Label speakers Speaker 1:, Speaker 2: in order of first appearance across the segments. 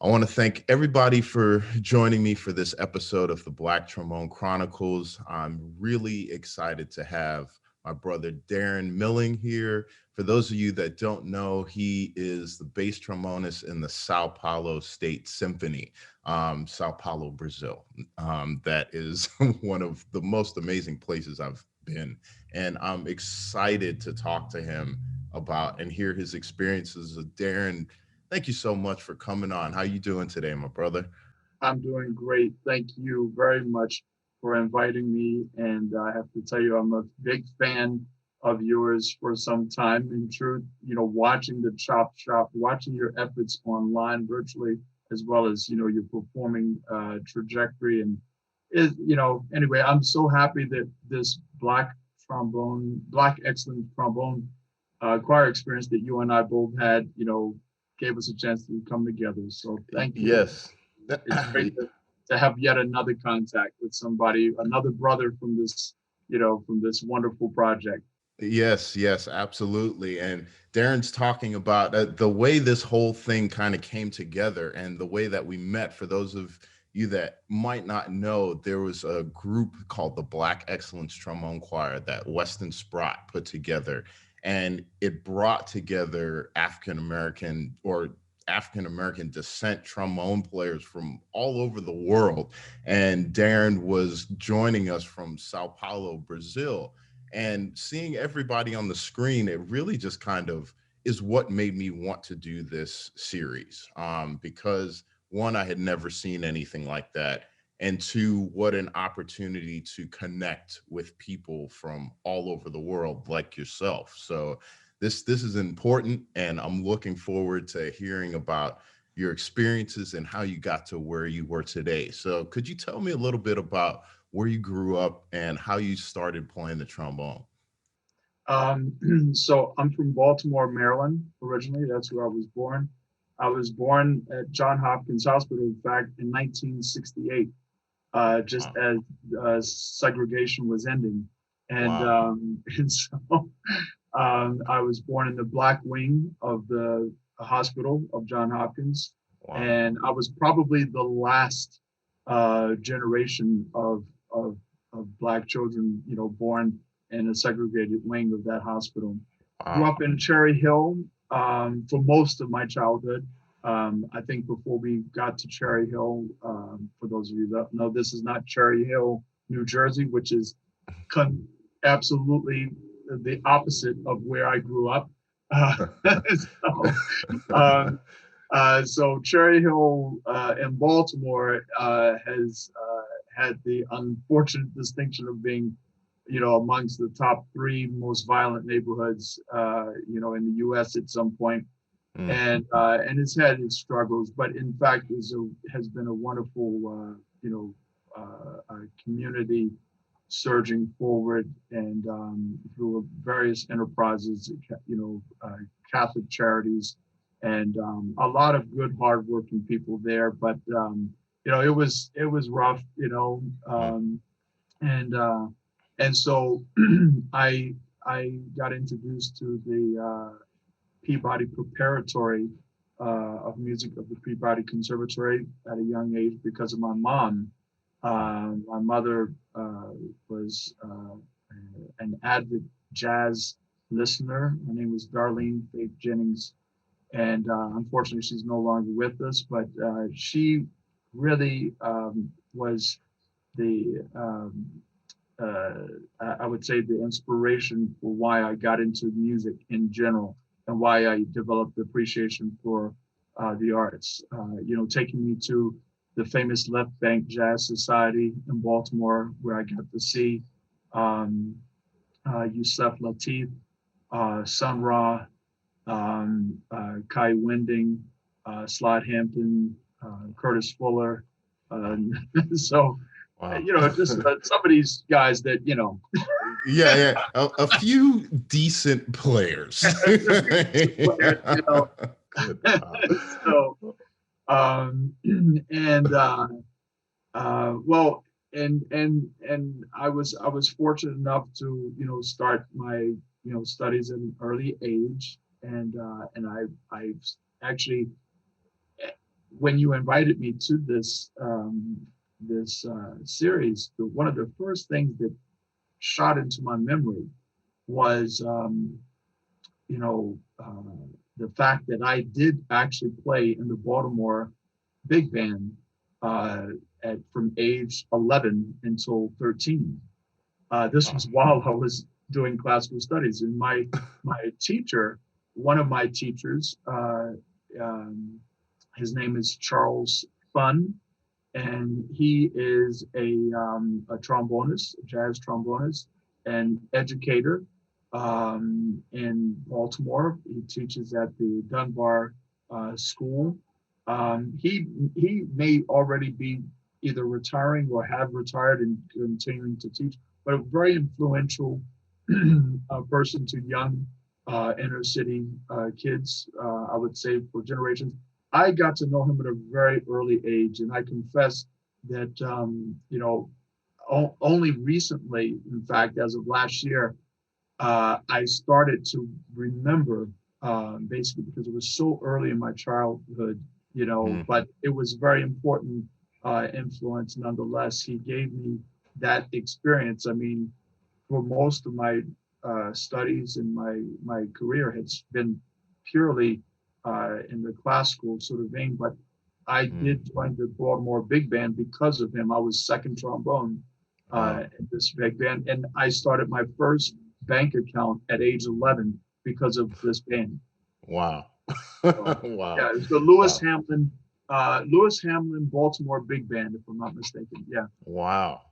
Speaker 1: I want to thank everybody for joining me for this episode of the Black Trombone Chronicles. I'm really excited to have my brother Darrin Milling here. For those of you that don't know, he is the bass trombonist in the São Paulo State Symphony, Sao Paulo, Brazil. That is one of the most amazing places I've been. And I'm excited to talk to him about and hear his experiences. Darrin, thank you so much for coming on. How you doing today, my brother?
Speaker 2: I'm doing great. Thank you very much for inviting me. And I have to tell you, I'm a big fan of yours for some time. In truth, watching the Chop Shop, watching your efforts online virtually, as well as, your performing trajectory. And anyway, I'm so happy that this Black Excellent Trombone choir experience that you and I both had, gave us a chance to come together. So thank you.
Speaker 1: Yes.
Speaker 2: It's great to have yet another contact with somebody, another brother from this wonderful project.
Speaker 1: Yes, absolutely. And Darrin's talking about the way this whole thing kind of came together and the way that we met. For those of you that might not know, there was a group called the Black Excellence Trombone Choir that Weston Sprott put together, and it brought together African American descent trombone players from all over the world. And Darrin was joining us from Sao Paulo, Brazil. And seeing everybody on the screen, it really just kind of is what made me want to do this series. Because one, I had never seen anything like that. And two, what an opportunity to connect with people from all over the world like yourself. So this is important, and I'm looking forward to hearing about your experiences and how you got to where you were today. So could you tell me a little bit about where you grew up and how you started playing the trombone?
Speaker 2: So I'm from Baltimore, Maryland, originally. That's where I was born. I was born at John Hopkins Hospital, in fact, in 1968, just
Speaker 1: Wow.
Speaker 2: as segregation was ending. And,
Speaker 1: Wow.
Speaker 2: and so I was born in the black wing of the hospital of John Hopkins.
Speaker 1: Wow.
Speaker 2: And I was probably the last generation of black children, born in a segregated wing of that hospital. Grew
Speaker 1: Wow.
Speaker 2: up in Cherry Hill for most of my childhood. I think before we got to Cherry Hill, for those of you that know, this is not Cherry Hill, New Jersey, which is absolutely the opposite of where I grew up. So, um, so Cherry Hill in Baltimore has had the unfortunate distinction of being, amongst the top three most violent neighborhoods, in the U.S. at some point,
Speaker 1: Mm.
Speaker 2: and it's had its struggles, but in fact has been a wonderful, community surging forward, and through various enterprises, Catholic charities, and a lot of good, hardworking people there. But it was rough,
Speaker 1: Mm.
Speaker 2: and so I got introduced to the Peabody Preparatory of Music of the Peabody Conservatory at a young age because of my mom. My mother was an avid jazz listener. Her name was Darlene Faith Jennings, and unfortunately, she's no longer with us. But she really was the I would say the inspiration for why I got into music in general and why I developed appreciation for the arts. Taking me to the famous Left Bank Jazz Society in Baltimore, where I got to see um, Yusef Lateef, Sun Ra, Kai Winding, Slot Hampton, Curtis Fuller. Uh, so
Speaker 1: Wow.
Speaker 2: just some of these guys that,
Speaker 1: Yeah. A few decent players.
Speaker 2: players,
Speaker 1: Good.
Speaker 2: so, and well, and I was fortunate enough to, start my, studies at an early age, and I actually when you invited me to this series, one of the first things that shot into my memory was, the fact that I did actually play in the Baltimore big band from age 11 until 13. This was while I was doing classical studies, and my teacher, one of my teachers, his name is Charles Fun, and he is a trombonist, a jazz trombonist, and educator in Baltimore. He teaches at the Dunbar School. He may already be either retiring or have retired and continuing to teach, but a very influential person to young inner city kids, I would say, for generations. I got to know him at a very early age, and I confess that, only recently, in fact, as of last year, I started to remember, basically because it was so early in my childhood, but it was very important influence nonetheless. He gave me that experience. I mean, for most of my studies and my career has been purely in the classical sort of vein, but I did join the Baltimore Big Band because of him. I was second trombone in this big band, and I started my first bank account at age 11 because of this band.
Speaker 1: Wow.
Speaker 2: So,
Speaker 1: Wow.
Speaker 2: yeah, it's the Lewis Hamlin Baltimore Big Band, if I'm not mistaken. Yeah.
Speaker 1: Wow.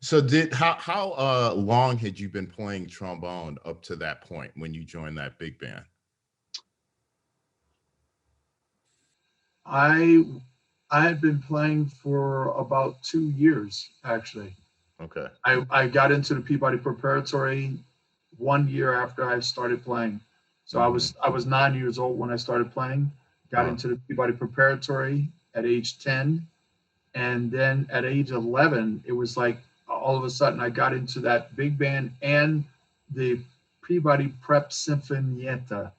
Speaker 1: So how long had you been playing trombone up to that point when you joined that big band?
Speaker 2: I had been playing for about 2 years, actually.
Speaker 1: Okay.
Speaker 2: I got into the Peabody Preparatory 1 year after I started playing. So I was 9 years old when I started playing. Got into the Peabody Preparatory at age 10, and then at age 11, it was like all of a sudden I got into that big band and the Peabody Prep Sinfonietta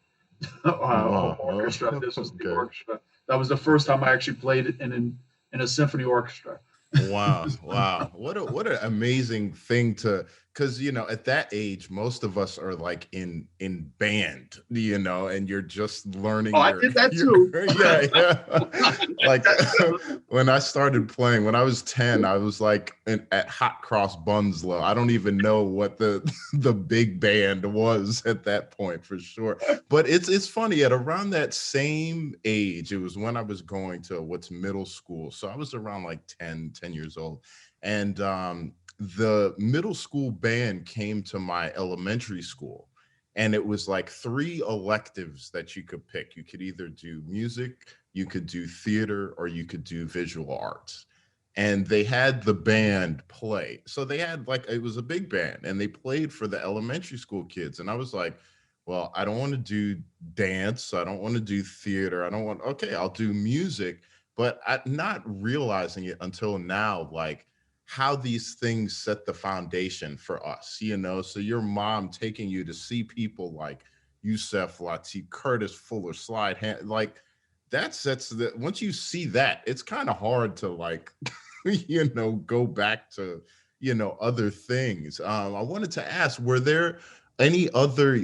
Speaker 2: orchestra. This was the orchestra. That was the first time I actually played in a symphony orchestra.
Speaker 1: Wow. What an amazing thing because at that age most of us are like in band, and you're just learning.
Speaker 2: I did that too.
Speaker 1: Yeah. Like when I started playing when I was 10, I was like at Hot Cross Bunslow. I don't even know what the big band was at that point for sure. But it's funny, at around that same age, it was when I was going to what's middle school. So I was around like 10 years old. And the middle school band came to my elementary school. And it was like 3 electives that you could pick. You could either do music, you could do theater, or you could do visual arts. And they had the band play. So they had it was a big band and they played for the elementary school kids. And I was like, well, I don't want to do dance. I don't want to do theater. Okay, I'll do music. But I'm not realizing it until now, like how these things set the foundation for us, So your mom taking you to see people like Yusef Lateef, Curtis Fuller, Slide Hand, like that sets once you see that, it's kind of hard to go back to, other things. I wanted to ask, were there any other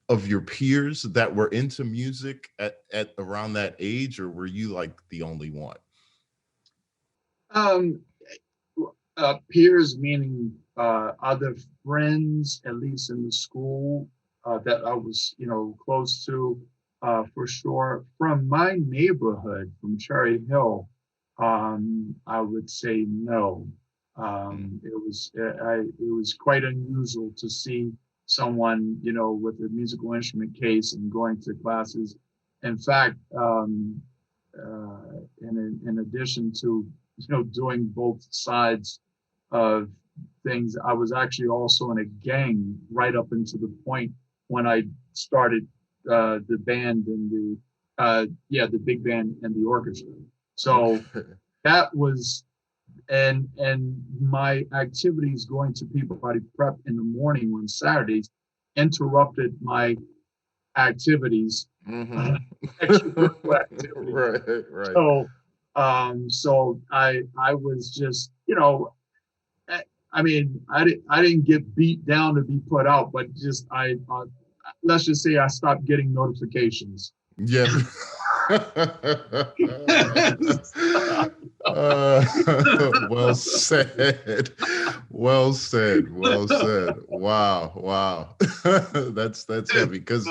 Speaker 1: of your peers that were into music at around that age, or were you like the only one?
Speaker 2: Peers meaning other friends, at least in the school that I was, close to, for sure. From my neighborhood, from Cherry Hill, I would say no. It was quite unusual to see someone, with a musical instrument case and going to classes. In fact, in addition to doing both sides of things, I was actually also in a gang right up into the point when I started the band and the big band and the orchestra. So that was, and my activities going to Peabody Prep in the morning on Saturdays interrupted my activities
Speaker 1: Mm-hmm.
Speaker 2: extracurricular activities.
Speaker 1: Right, right.
Speaker 2: So, so I was just, I, I mean, I didn't get beat down to be put out, but just let's just say I stopped getting notifications.
Speaker 1: Yeah. Well said. Well said. Well said. Wow. Wow. That's heavy because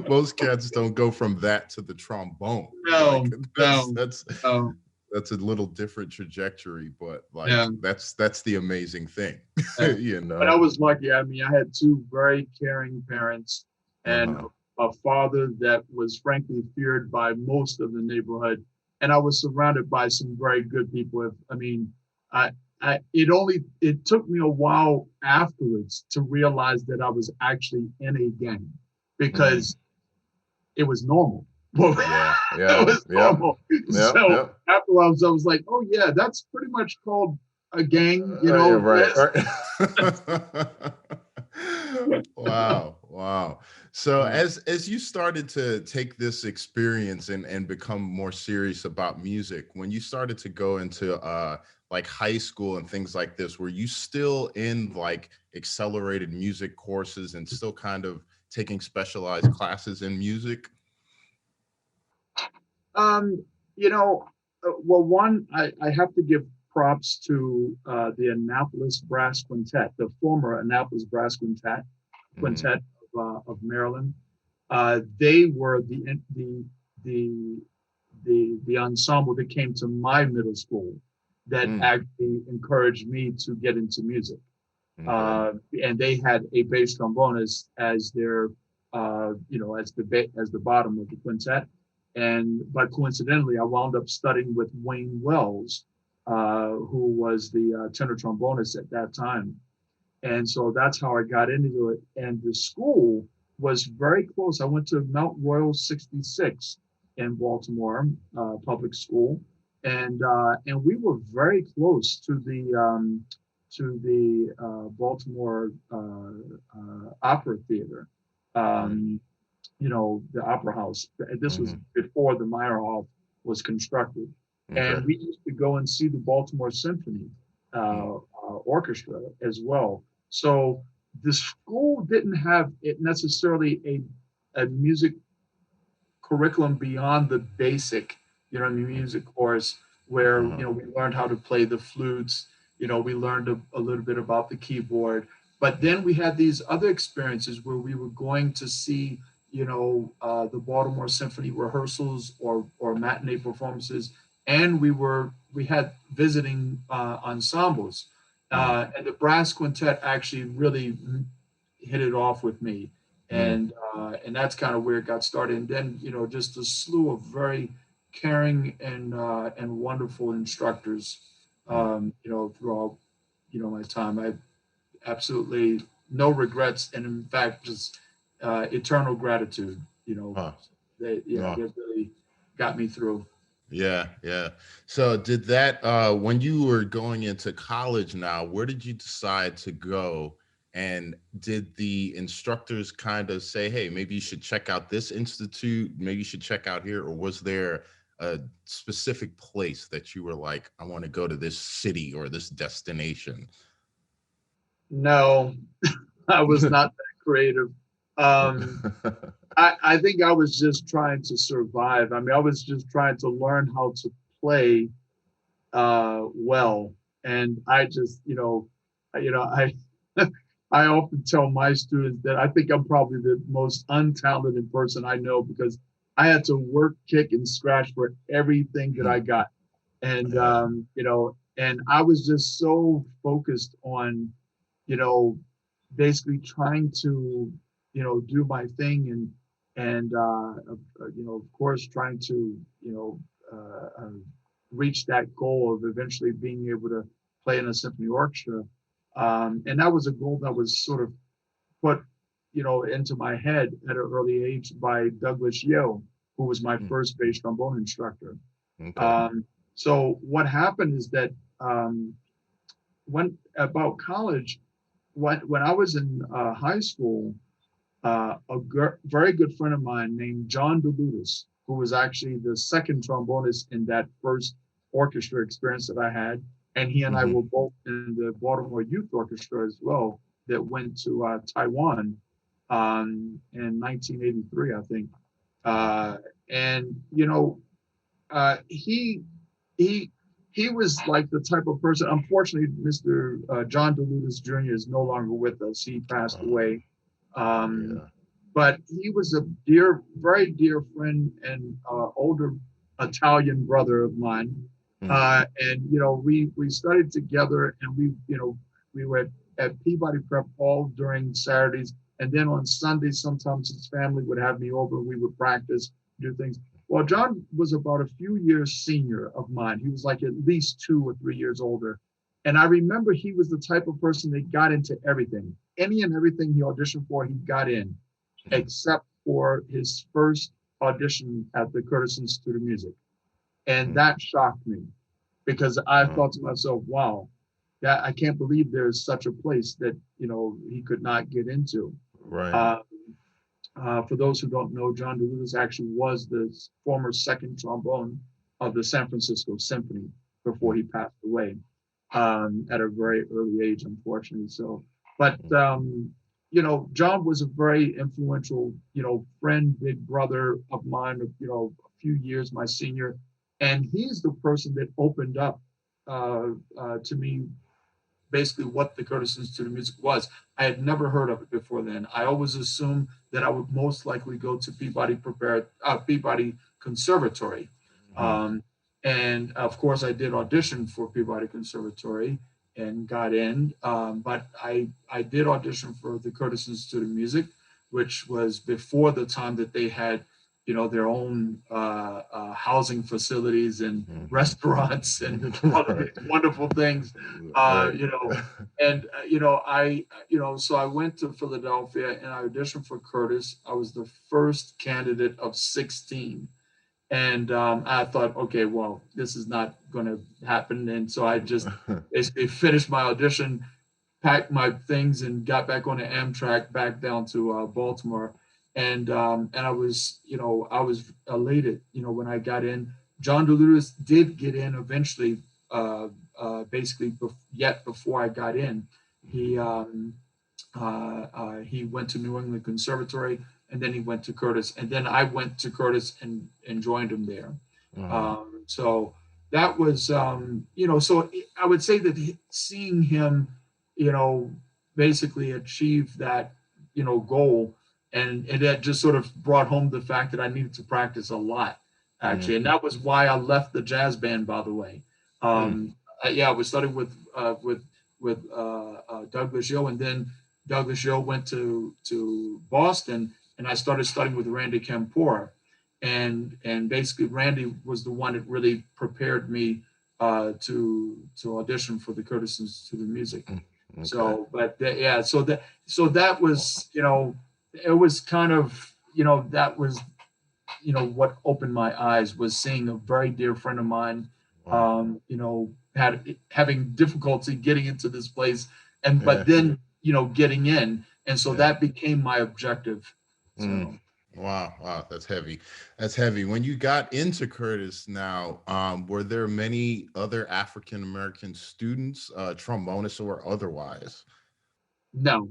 Speaker 1: most cats don't go from that to the trombone.
Speaker 2: No,
Speaker 1: Like
Speaker 2: no, no.
Speaker 1: that's a little different trajectory, but like
Speaker 2: Yeah.
Speaker 1: that's the amazing thing.
Speaker 2: Yeah.
Speaker 1: You
Speaker 2: But I
Speaker 1: know.
Speaker 2: was lucky. I mean, I had two very caring parents and
Speaker 1: Uh-huh.
Speaker 2: a father that was frankly feared by most of the neighborhood. And I was surrounded by some very good people. I mean, I, it took me a while afterwards to realize that I was actually in a gang
Speaker 1: Mm.
Speaker 2: because it was normal. Well,
Speaker 1: Yeah,
Speaker 2: it
Speaker 1: yeah,
Speaker 2: was
Speaker 1: yep,
Speaker 2: normal.
Speaker 1: yep,
Speaker 2: So
Speaker 1: yep.
Speaker 2: afterwards, I was like, oh yeah, that's pretty much called a gang,
Speaker 1: Yeah, right, right. Wow, wow. So as you started to take this experience and become more serious about music, when you started to go into like high school and things like this, were you still in like accelerated music courses and still kind of taking specialized classes in music?
Speaker 2: Um, well, one, I have to give props to the Annapolis Brass Quintet, the former Annapolis Brass
Speaker 1: Mm-hmm.
Speaker 2: Quintet of Maryland. They were the the ensemble that came to my middle school that
Speaker 1: Mm,
Speaker 2: actually encouraged me to get into music.
Speaker 1: okay.
Speaker 2: And they had a bass trombonist as their, as the bottom of the quintet. And but coincidentally, I wound up studying with Wayne Wells, who was the tenor trombonist at that time. And so that's how I got into it. And the school was very close. I went to Mount Royal 66 in Baltimore, public school, and we were very close to the Baltimore Opera Theater. Um, the Opera House. This was
Speaker 1: Mm-hmm.
Speaker 2: before the Meyerhoff was constructed.
Speaker 1: Okay.
Speaker 2: And we used to go and see the Baltimore Symphony Orchestra as well. So the school didn't have it necessarily a music curriculum beyond the basic, the music course where,
Speaker 1: Uh-huh.
Speaker 2: we learned how to play the flutes, we learned a little bit about the keyboard. But then we had these other experiences where we were going to see, the Baltimore Symphony rehearsals or matinee performances. And we had visiting ensembles.
Speaker 1: Mm,
Speaker 2: And the brass quintet actually really hit it off with me,
Speaker 1: mm,
Speaker 2: and that's kind of where it got started. And then just a slew of very caring and wonderful instructors,
Speaker 1: mm.
Speaker 2: throughout my time. I absolutely no regrets, and in fact, just eternal gratitude.
Speaker 1: Huh.
Speaker 2: They
Speaker 1: No.
Speaker 2: really got me through.
Speaker 1: Yeah, yeah. So did that when you were going into college now, where did you decide to go? And did the instructors kind of say, hey, maybe you should check out this institute, maybe you should check out here, or was there a specific place that you were like, I want to go to this city or this destination?
Speaker 2: No, I was not that creative. Um, I think I was just trying to survive. I mean, I was just trying to learn how to play well, and I just, I I often tell my students that I think I'm probably the most untalented person I know because I had to work, kick, and scratch for everything that I got, and
Speaker 1: Yeah.
Speaker 2: and I was just so focused on, you know, basically trying to, do my thing and of course, trying to, reach that goal of eventually being able to play in a symphony orchestra. And that was a goal that was sort of put, into my head at an early age by Douglas Yeo, who was my
Speaker 1: Mm,
Speaker 2: first bass trombone instructor.
Speaker 1: okay.
Speaker 2: Um, so what happened is that when about college, when I was in high school, very good friend of mine named John DeLutis, who was actually the second trombonist in that first orchestra experience that I had. And he and I were both in the Baltimore Youth Orchestra as well, that went to Taiwan in 1983, I think. And you know, he he he was like the type of person. Unfortunately, Mr. John DeLutis Jr. is no longer with us. He passed away.
Speaker 1: Yeah.
Speaker 2: But he was a very dear friend and older Italian brother of mine. And you know, we studied together, and we were at Peabody Prep all during Saturdays, and then on Sundays sometimes his family would have me over. We would practice, do things. Well, John was about a few years senior of mine. He was like at least 2 or 3 years older. And I remember he was the type of person that got into everything. Any and everything he auditioned for, he got in, except for his first audition at the Curtis Institute of Music. And that shocked me, because I thought to myself, wow, that I can't believe there's such a place that, you know, he could not get into.
Speaker 1: Right.
Speaker 2: For those who don't know, John DeLutis actually was the former second trombone of the San Francisco Symphony before he passed away at a very early age, unfortunately. So, but you know, John was a very influential, you know, friend, big brother of mine, you know, a few years my senior, and he's the person that opened up to me basically what the Curtis Institute of Music was. I had never heard of it before then. I always assumed that I would most likely go to Peabody Conservatory. And of course I did audition for Peabody Conservatory and got in. But I did audition for the Curtis Institute of Music, which was before the time that they had, you know, their own housing facilities and restaurants and other wonderful things, you know. And so I went to Philadelphia and I auditioned for Curtis. I was the first candidate of 16, and I thought, okay, well, this is not going to happen. And so I just basically finished my audition, packed my things, and got back on the Amtrak back down to Baltimore. And I was elated, you know, when I got in. John DeLutis did get in eventually, basically yet before I got in. He went to New England Conservatory, and then he went to Curtis, and then I went to Curtis and joined him there. So that was, you know, so I would say that seeing him, you know, basically achieve that, you know, goal, and it just sort of brought home the fact that I needed to practice a lot, actually. And that was why I left the jazz band, by the way. I was studying with Douglas Yo, and then Douglas Yo went to Boston, and I started studying with Randy Kampor. And basically Randy was the one that really prepared me to audition for the Curtis Institute of Music. So, but so that was, you know, it was kind of, you know, that was, you know, what opened my eyes, was seeing a very dear friend of mine, you know, having difficulty getting into this place, but then, you know, getting in. And so that became my objective. So.
Speaker 1: Wow, that's heavy. That's heavy. When you got into Curtis now, were there many other African American students, trombonists or otherwise?
Speaker 2: No.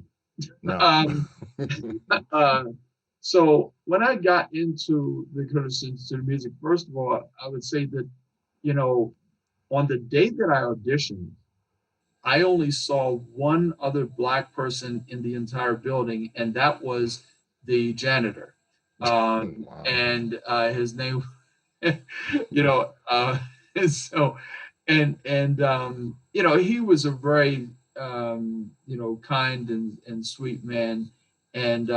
Speaker 2: So when I got into the Curtis Institute of Music, first of all, I would say that, you know, on the day that I auditioned, I only saw one other Black person in the entire building, and that was the janitor. And his name, you know, so, and you know, he was a very, you know, kind and sweet man. And,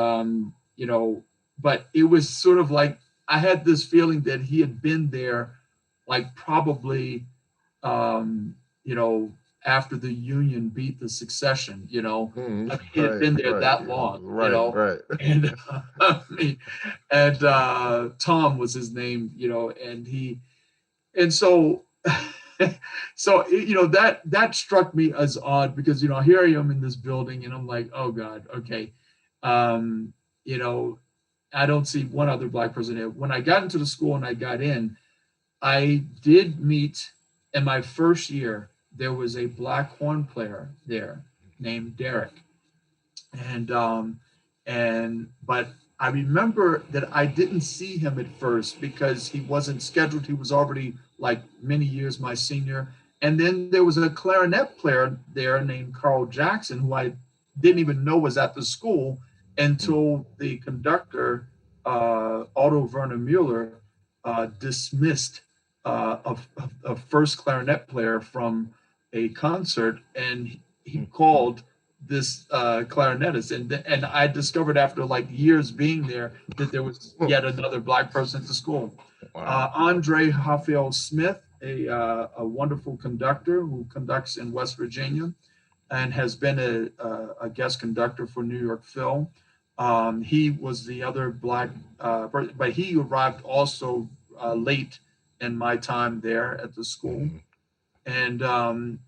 Speaker 2: you know, but it was sort of like, I had this feeling that he had been there, like probably, you know, after the Union beat the secession, you know, he had been there that long, you know, and Tom was his name, you know, and so, so, you know, that struck me as odd, because, you know, here I am in this building and I'm like, oh God, okay. you know, I don't see one other Black person there. When I got into the school and I got in, I did meet in my first year, there was a Black horn player there named Derek. And but I remember that I didn't see him at first because he wasn't scheduled. He was already like many years my senior. And then there was a clarinet player there named Carl Jackson, who I didn't even know was at the school until the conductor, Otto Werner Mueller, dismissed a first clarinet player from a concert, and he called this clarinetist, and I discovered after like years being there that there was yet another Black person at the school.
Speaker 1: Wow.
Speaker 2: Andre Raphael Smith, a wonderful conductor who conducts in West Virginia and has been a guest conductor for New York Phil. He was the other Black, but he arrived also late in my time there at the school. And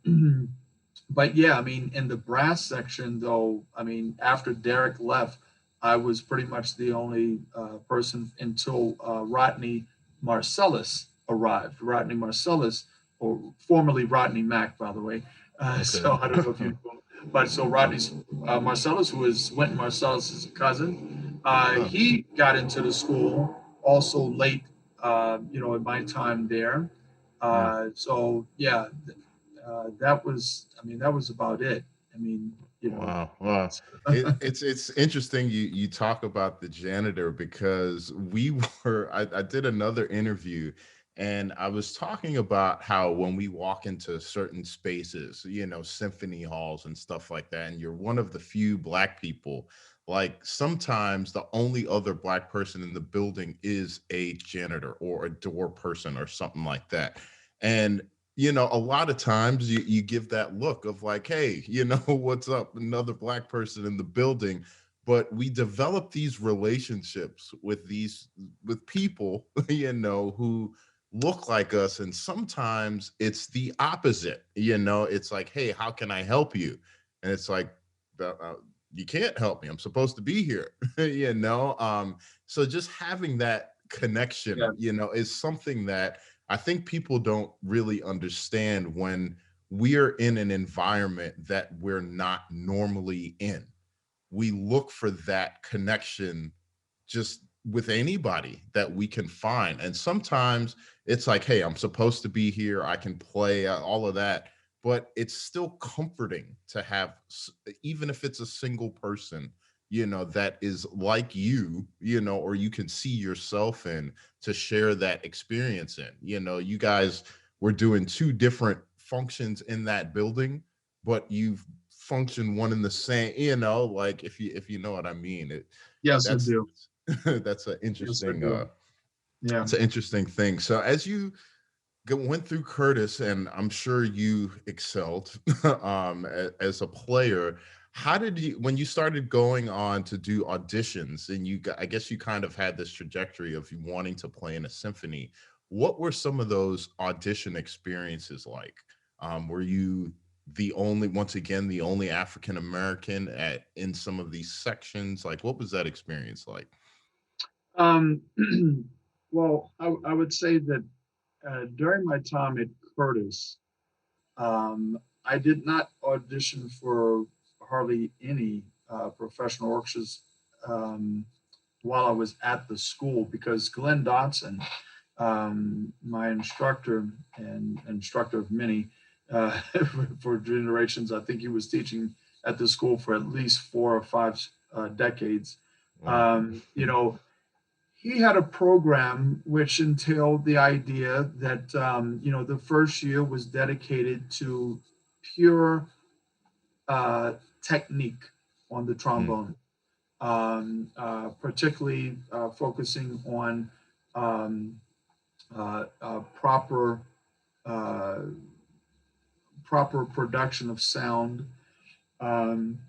Speaker 2: but yeah, I mean, in the brass section, though, I mean, after Derek left, I was pretty much the only person until Rodney Marcellus arrived. Rodney Marcellus, or formerly Rodney Mack, by the way.
Speaker 1: Okay.
Speaker 2: So I don't know if you know, but so Rodney Marcellus, who is Wynton Marcellus's cousin, he got into the school also late, in my time there. So yeah, that was, I mean, that was about it. I mean,
Speaker 1: Wow, wow. It's interesting you talk about the janitor, because I did another interview, and I was talking about how when we walk into certain spaces, symphony halls and stuff like that, and you're one of the few Black people, like sometimes the only other Black person in the building is a janitor or a door person or something like that. And a lot of times you give that look of like, hey, what's up? Another Black person in the building. But we develop these relationships with people, who look like us. And sometimes it's the opposite, it's like, hey, how can I help you? And it's like, you can't help me. I'm supposed to be here, so just having that connection, is something that I think people don't really understand when we're in an environment that we're not normally in. We look for that connection just with anybody that we can find. And sometimes it's like, hey, I'm supposed to be here. I can play all of that. But it's still comforting to have, even if it's a single person, that is like or you can see yourself in, to share that experience in. You guys were doing two different functions in that building, but you've functioned one in the same, like if you know what I mean.
Speaker 2: yes, I
Speaker 1: That's
Speaker 2: do.
Speaker 1: that's an
Speaker 2: Yes, I
Speaker 1: interesting
Speaker 2: do. Yeah.
Speaker 1: it's an interesting thing. So as you went through Curtis, and I'm sure you excelled as a player, how did you, when you started going on to do auditions, and I guess you kind of had this trajectory of you wanting to play in a symphony, what were some of those audition experiences like? Were you once again the only African American in some of these sections? Like, what was that experience like?
Speaker 2: Um, well, I would say that during my time at Curtis, I did not audition for hardly any professional orchestras while I was at the school, because Glenn Dotson, my instructor and instructor of many for generations, I think he was teaching at the school for at least 4 or 5 decades.
Speaker 1: Wow.
Speaker 2: He had a program which entailed the idea that the first year was dedicated to pure technique on the
Speaker 1: Mm,
Speaker 2: trombone, particularly focusing on um, proper uh, proper production of sound. Um,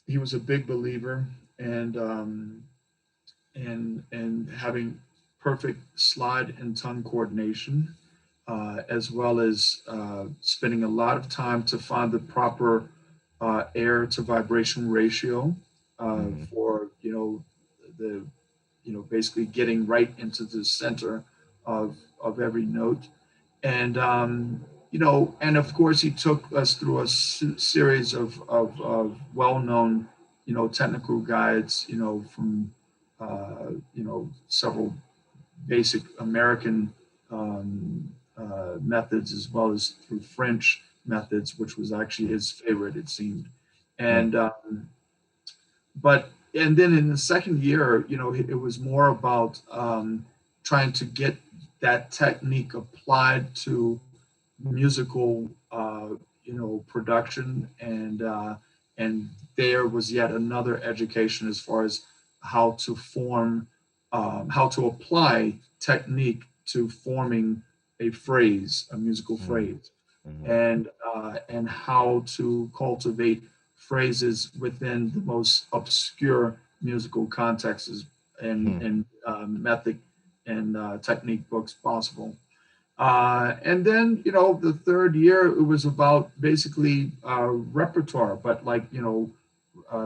Speaker 2: he was a big believer, and and having perfect slide and tongue coordination, as well as spending a lot of time to find the proper air to vibration ratio
Speaker 1: mhm,
Speaker 2: for the basically getting right into the center of every note. And and of course he took us through a series of well-known technical guides, from several basic American methods, as well as through French methods, which was actually his favorite, it seemed. And and then in the second year, it was more about trying to get that technique applied to musical, production, and there was yet another education as far as how to form, how to apply technique to forming a phrase, a musical phrase, and how to cultivate phrases within the most obscure musical contexts and method and technique books possible. And then, the third year, it was about basically repertoire, but like,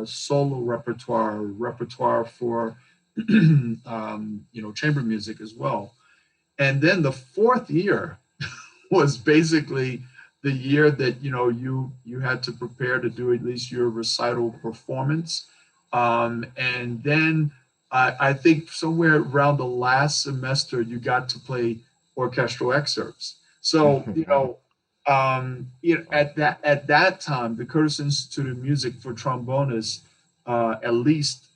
Speaker 2: solo repertoire for, chamber music as well. And then the fourth year was basically the year that, you had to prepare to do at least your recital performance. And then I think somewhere around the last semester, you got to play orchestral excerpts. So, at that time, the Curtis Institute of Music for Trombonists, at least,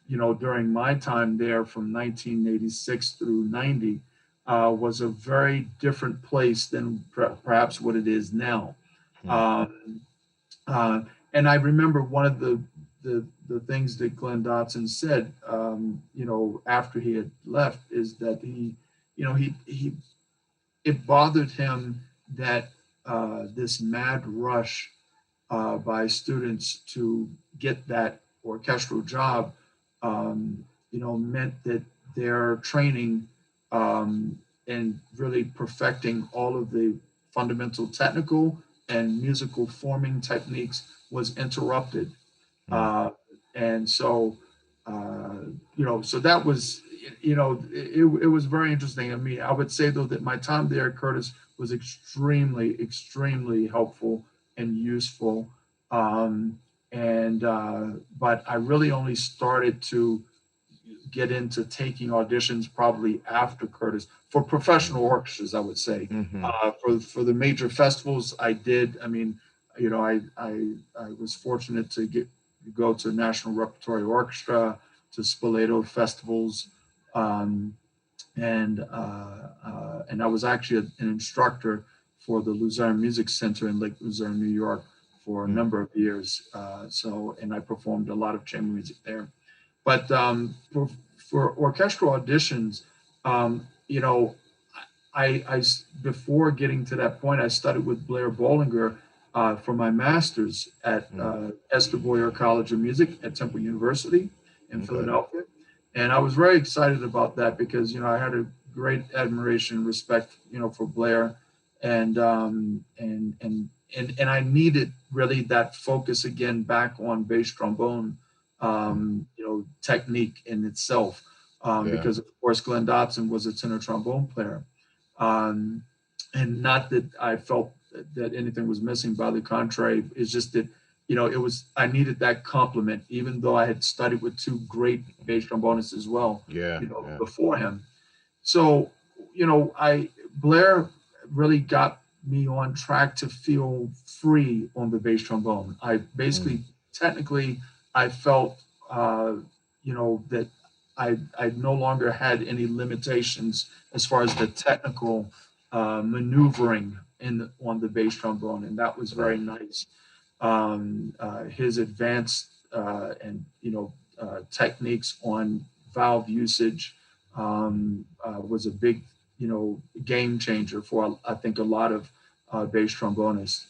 Speaker 2: during my time there from 1986 through 90, was a very different place than perhaps what it is now. And I remember one of the things that Glenn Dotson said, after he had left, is that it bothered him that this mad rush by students to get that orchestral job, meant that their training and really perfecting all of the fundamental technical and musical forming techniques was interrupted. And so, so that was, it was very interesting. I mean, I would say, though, that my time there at Curtis was extremely, extremely helpful and useful. But I really only started to get into taking auditions probably after Curtis for professional orchestras, I would say. For the major festivals, I did. I mean, I was fortunate to go to National Repertory Orchestra, to Spoleto festivals, and I was actually an instructor for the Luzerne Music Center in Lake Luzerne, New York, for a number of years. And I performed a lot of chamber music there. But for orchestral auditions, I before getting to that point, I studied with Blair Bollinger for my master's at Esther Boyer College of Music at Temple University in Philadelphia. And I was very excited about that because, I had a great admiration and respect, for Blair, and I needed really that focus again back on bass trombone, technique in itself, because of course Glenn Dotson was a tenor trombone player, and not that I felt that anything was missing. By the contrary, it's just that I needed that complement, even though I had studied with two great bass trombonists as well, before him. So, Blair really got me on track to feel free on the bass trombone. I basically, technically, I felt, that I no longer had any limitations as far as the technical maneuvering on the bass trombone, and that was very nice. His advanced and techniques on valve usage was a big game changer for I think a lot of bass trombonists.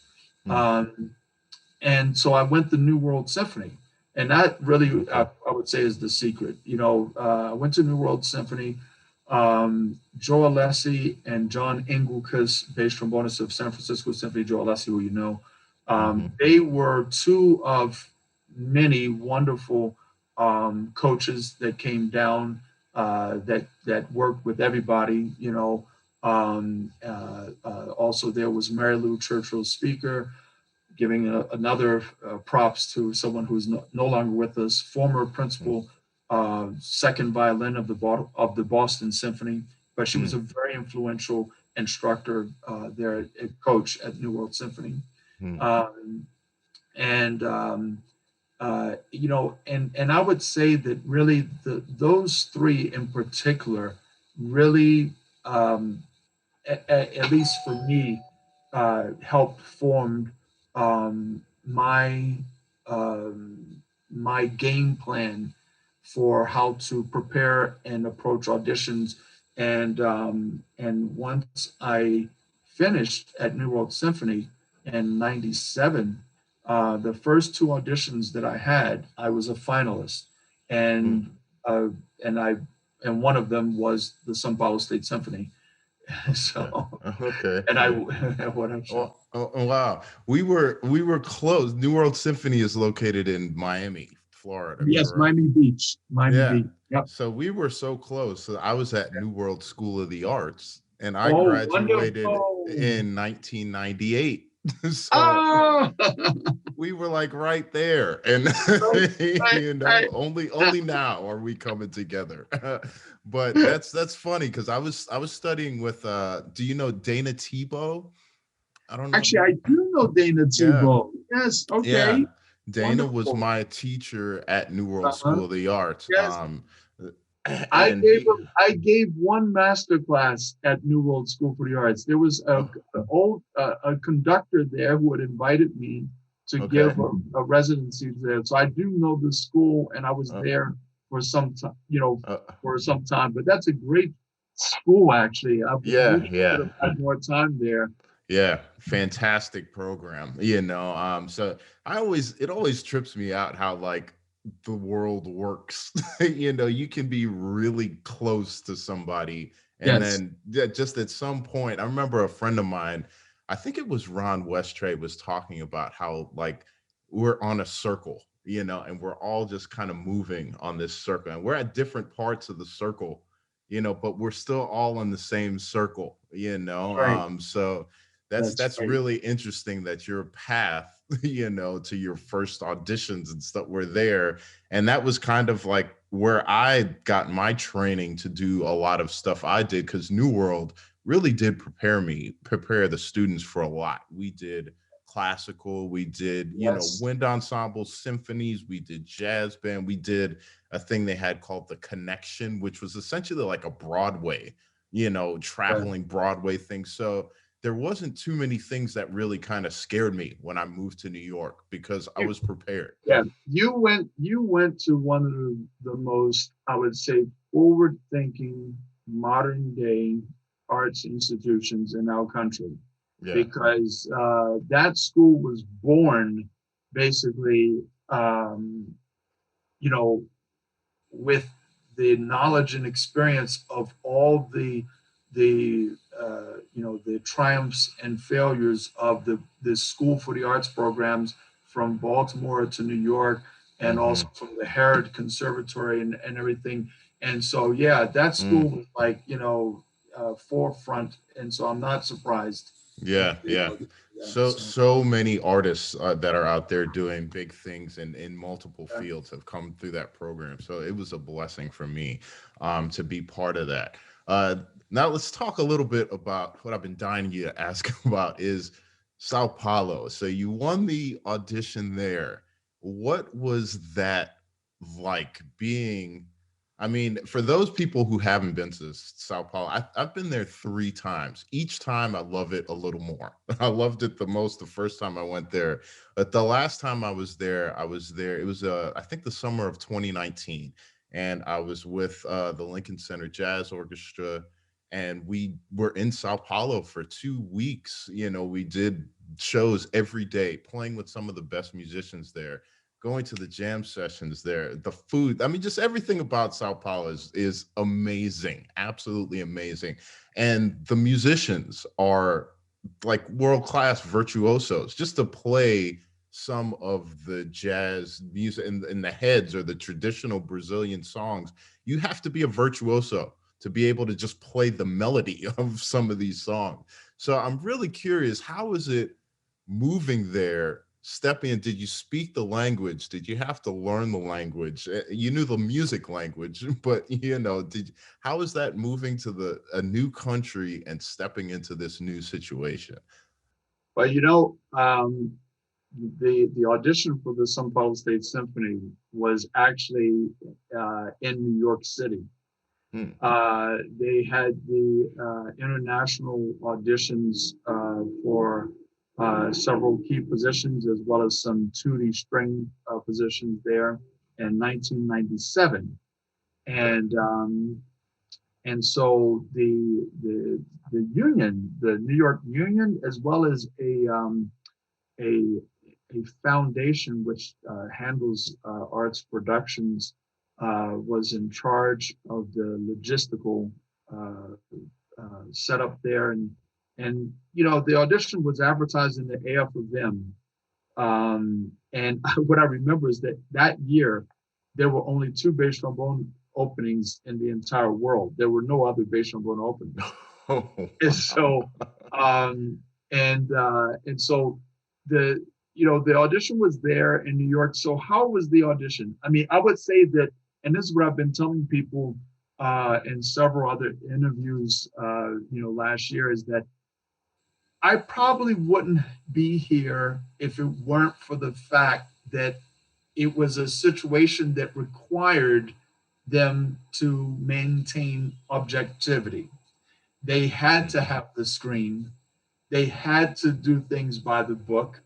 Speaker 2: And so I went to New World Symphony, and that really I would say is the secret. I went to New World Symphony. Joe Alessi and John Engelkus, bass trombonist of San Francisco Symphony, Joe Alessi, who you know, they were two of many wonderful coaches that came down that worked with everybody. Also, there was Mary Lou Churchill speaker, giving another props to someone who's no longer with us, former principal, second violin of the Boston Symphony, but she was a very influential instructor there, coach at New World Symphony. Um, and and I would say that really those three in particular really, at least for me, helped form my my game plan for how to prepare and approach auditions. And once I finished at New World Symphony in '97, the first two auditions that I had, I was a finalist, and uh, and I and one of them was the São Paulo State Symphony. So,
Speaker 1: Okay.
Speaker 2: and I what I'm sure.
Speaker 1: Wow. We were close. New World Symphony is located in Miami, Florida.
Speaker 2: Yes,
Speaker 1: Correct?
Speaker 2: Miami Beach. Miami
Speaker 1: Yeah.
Speaker 2: Beach. Yep.
Speaker 1: So we were so close. So I was at New World School of the Arts, and I
Speaker 2: Oh,
Speaker 1: graduated
Speaker 2: wonderful.
Speaker 1: in 1998. So
Speaker 2: Oh,
Speaker 1: we were like right there, and
Speaker 2: right, right.
Speaker 1: only now are we coming together. But that's funny because I was studying with do you know Dana Tebow? I don't know if
Speaker 2: Actually,
Speaker 1: you.
Speaker 2: I do know Dana
Speaker 1: Yeah,
Speaker 2: Tebow. Yes.
Speaker 1: yeah.
Speaker 2: Okay.
Speaker 1: Dana was
Speaker 2: Wonderful.
Speaker 1: my teacher at New World
Speaker 2: Uh-huh.
Speaker 1: School of the Arts.
Speaker 2: Yes.
Speaker 1: And he.
Speaker 2: I gave one master class at New World School for the Arts. There was a conductor there who had invited me to
Speaker 1: Okay.
Speaker 2: give a residency there. So I do know the school, and I was
Speaker 1: Uh,
Speaker 2: there for some time,
Speaker 1: uh,
Speaker 2: for some time. But that's a great school, actually. I
Speaker 1: yeah,
Speaker 2: wish I could
Speaker 1: yeah.
Speaker 2: have had more time there.
Speaker 1: Yeah, fantastic program. So it always trips me out how like the world works. You can be really close to somebody and
Speaker 2: Yes.
Speaker 1: then just at some point, I remember a friend of mine, I think it was Ron Westray was talking about how like we're on a circle, and we're all just kind of moving on this circle and we're at different parts of the circle, but we're still all in the same circle,
Speaker 2: That's right.
Speaker 1: so
Speaker 2: That's
Speaker 1: that's
Speaker 2: right.
Speaker 1: really interesting that your path, to your first auditions and stuff were there. And that was kind of like where I got my training to do a lot of stuff I did because New World really did prepare the students for a lot. We did classical, we did,
Speaker 2: Yes.
Speaker 1: wind ensemble, symphonies, we did jazz band, we did a thing they had called the Connection, which was essentially like a Broadway,
Speaker 2: Yeah.
Speaker 1: traveling Broadway thing. So there wasn't too many things that really kind of scared me when I moved to New York because I was prepared.
Speaker 2: Yeah, you went to one of the most, I would say, forward thinking modern day arts institutions in our country,
Speaker 1: Yeah.
Speaker 2: because that school was born basically, um, you know with the knowledge and experience of all the triumphs and failures of the School for the Arts programs from Baltimore to New York, and also
Speaker 1: Hmm.
Speaker 2: from the Herod Conservatory and everything. And so, yeah, that school
Speaker 1: Mm.
Speaker 2: was like, forefront. And so I'm not surprised.
Speaker 1: Yeah, yeah.
Speaker 2: Yeah, so
Speaker 1: So many artists that are out there doing big things in multiple
Speaker 2: yeah.
Speaker 1: fields have come through that program. So it was a blessing for me to be part of that. Now let's talk a little bit about what I've been dying you to ask about is Sao Paulo. So you won the audition there. What was that like being? I mean, for those people who haven't been to Sao Paulo, I've been there 3 times. Each time I love it a little more. I loved it the most the first time I went there. But the last time I was there, it was, I think the summer of 2019. And I was with the Lincoln Center Jazz Orchestra. And we were in Sao Paulo for 2 weeks. We did shows every day, playing with some of the best musicians there, going to the jam sessions there, the food. I mean, just everything about Sao Paulo is amazing, absolutely amazing. And the musicians are like world class virtuosos. Just to play some of the jazz music in the heads or the traditional Brazilian songs, you have to be a virtuoso to be able to just play the melody of some of these songs. So I'm really curious, how is it moving there, stepping in? Did you speak the language? Did you have to learn the language? You knew the music language, but how is that moving to a new country and stepping into this new situation?
Speaker 2: Well, the audition for the São Paulo State Symphony was actually in New York City. They had the international auditions for several key positions, as well as some tutti string positions there in 1997, and so the union, the New York Union, as well as a foundation which handles arts productions, was in charge of the logistical setup there, and the audition was advertised in the AFM, and what I remember is that year there were only 2 bass trombone openings in the entire world. There were no other bass trombone openings.
Speaker 1: Oh, wow.
Speaker 2: And so and so the audition was there in New York. So how was the audition? I mean, I would say that, and this is what I've been telling people in several other interviews last year, is that I probably wouldn't be here if it weren't for the fact that it was a situation that required them to maintain objectivity. They had to have the screen. They had to do things by the book,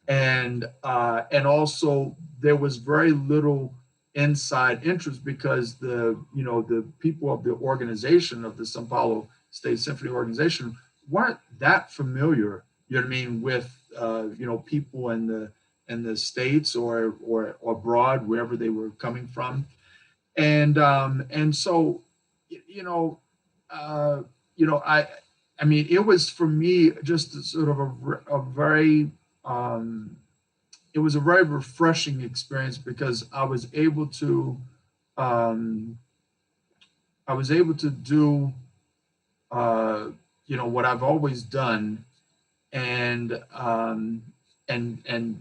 Speaker 2: and also there was very little inside interest, because the people of the organization of the São Paulo State Symphony organization weren't that familiar, you know what I mean, with people in the States or abroad, wherever they were coming from, and so I mean, it was for me just sort of a very it was a very refreshing experience, because I was able to do what I've always done, and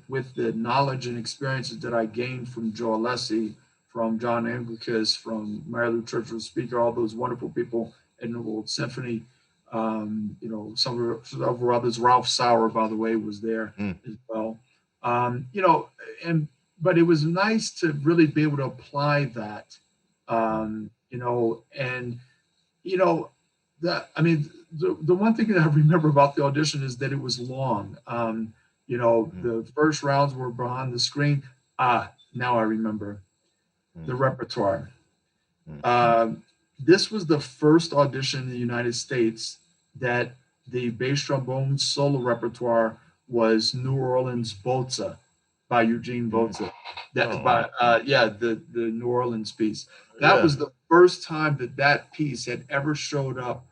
Speaker 2: with the knowledge and experiences that I gained from Joe Alessi, from John Anglicus, from Mary Lou Churchill Speaker, all those wonderful people in the World Symphony. Several others. Ralph Sauer, by the way, was there as well. But it was nice to really be able to apply that. The one thing that I remember about the audition is that it was long. The first rounds were behind the screen. Now I remember the repertoire. This was the first audition in the United States that the bass trombone solo repertoire was New Orleans Boza by Eugene Boza. The New Orleans piece. That was the first time that piece had ever showed up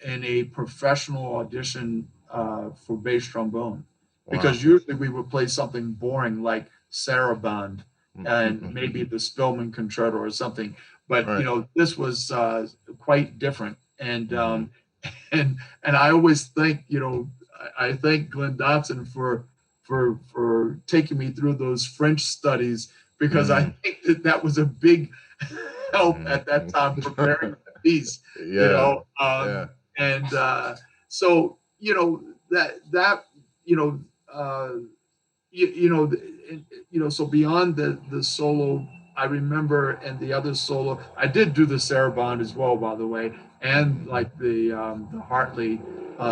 Speaker 2: in a professional audition for bass trombone. Because usually we would play something boring like Sarabande and maybe the Spillman Concerto or something. But this was quite different, and I always think I thank Glenn Dotson for taking me through those French studies, because I think that was a big help at that time preparing the piece. So beyond the solo, I remember, and the other solo, I did do the Sarabande as well, by the way, and like the Hartley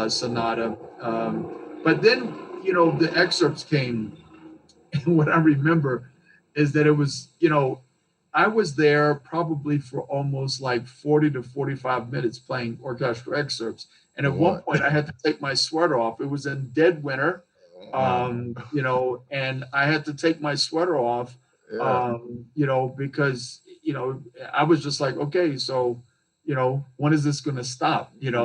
Speaker 2: sonata. But then, the excerpts came, and what I remember is that it was, I was there probably for almost like 40 to 45 minutes playing orchestral excerpts. And at one point I had to take my sweater off. It was in dead winter, and I had to take my sweater off, because, I was just like, okay, so, when is this going to stop? And,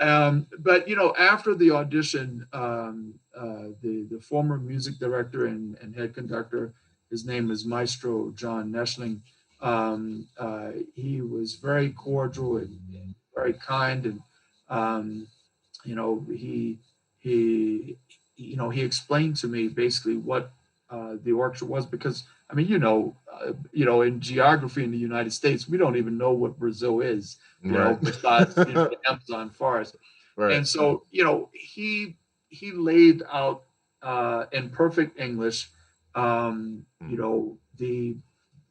Speaker 2: But after the audition, the former music director and head conductor, his name is Maestro John Neschling. He was very cordial and very kind, and you know, he explained to me basically what the orchestra was, because I mean, in geography in the United States, we don't even know what Brazil is,
Speaker 1: Right.
Speaker 2: besides the Amazon forest.
Speaker 1: Right.
Speaker 2: And so, he laid out in perfect English,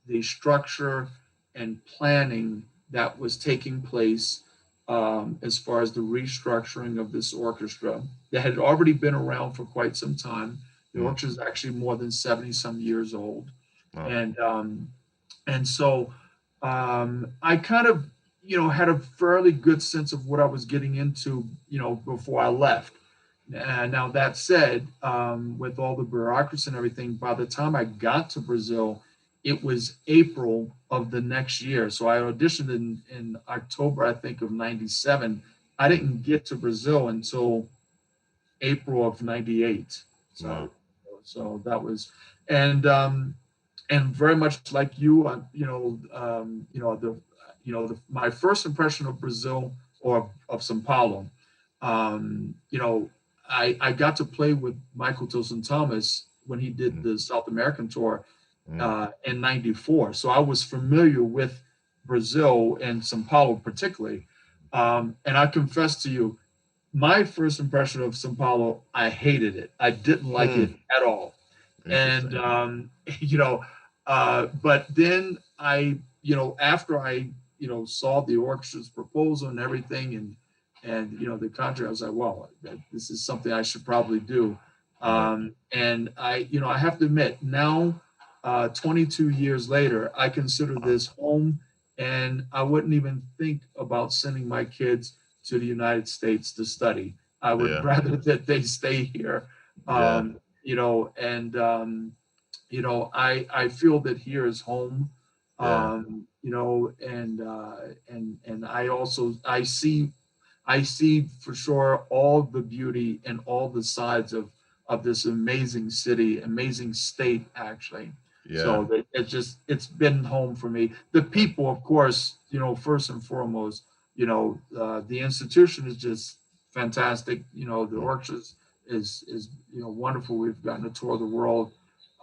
Speaker 2: the structure and planning that was taking place, as far as the restructuring of this orchestra that had already been around for quite some time. The
Speaker 1: Mm.
Speaker 2: orchestra is actually more than 70 some years old.
Speaker 1: Oh.
Speaker 2: And so I kind of, had a fairly good sense of what I was getting into, before I left. And now that said, with all the bureaucracy and everything, by the time I got to Brazil, it was April of the next year. So I auditioned in October, I think, of 97. I didn't get to Brazil until April of 98.
Speaker 1: Wow.
Speaker 2: So that was, and very much like you, my first impression of Brazil, or of São Paulo, I got to play with Michael Tilson Thomas when he did the South American tour in '94. So I was familiar with Brazil and São Paulo particularly. And I confess to you, my first impression of São Paulo, I hated it. I didn't like it at all. And, but then after I, saw the orchestra's proposal and everything, and the contract, I was like, well, this is something I should probably do. And I have to admit now, 22 years later, I consider this home, and I wouldn't even think about sending my kids to the United States to study. I would rather that they stay here. I feel that here is home. And I see for sure all the beauty and all the sides of this amazing city, amazing state, actually.
Speaker 1: Yeah.
Speaker 2: So it's been home for me. The people, of course, first and foremost, the institution is just fantastic. The orchestra is wonderful. We've gotten a tour of the world,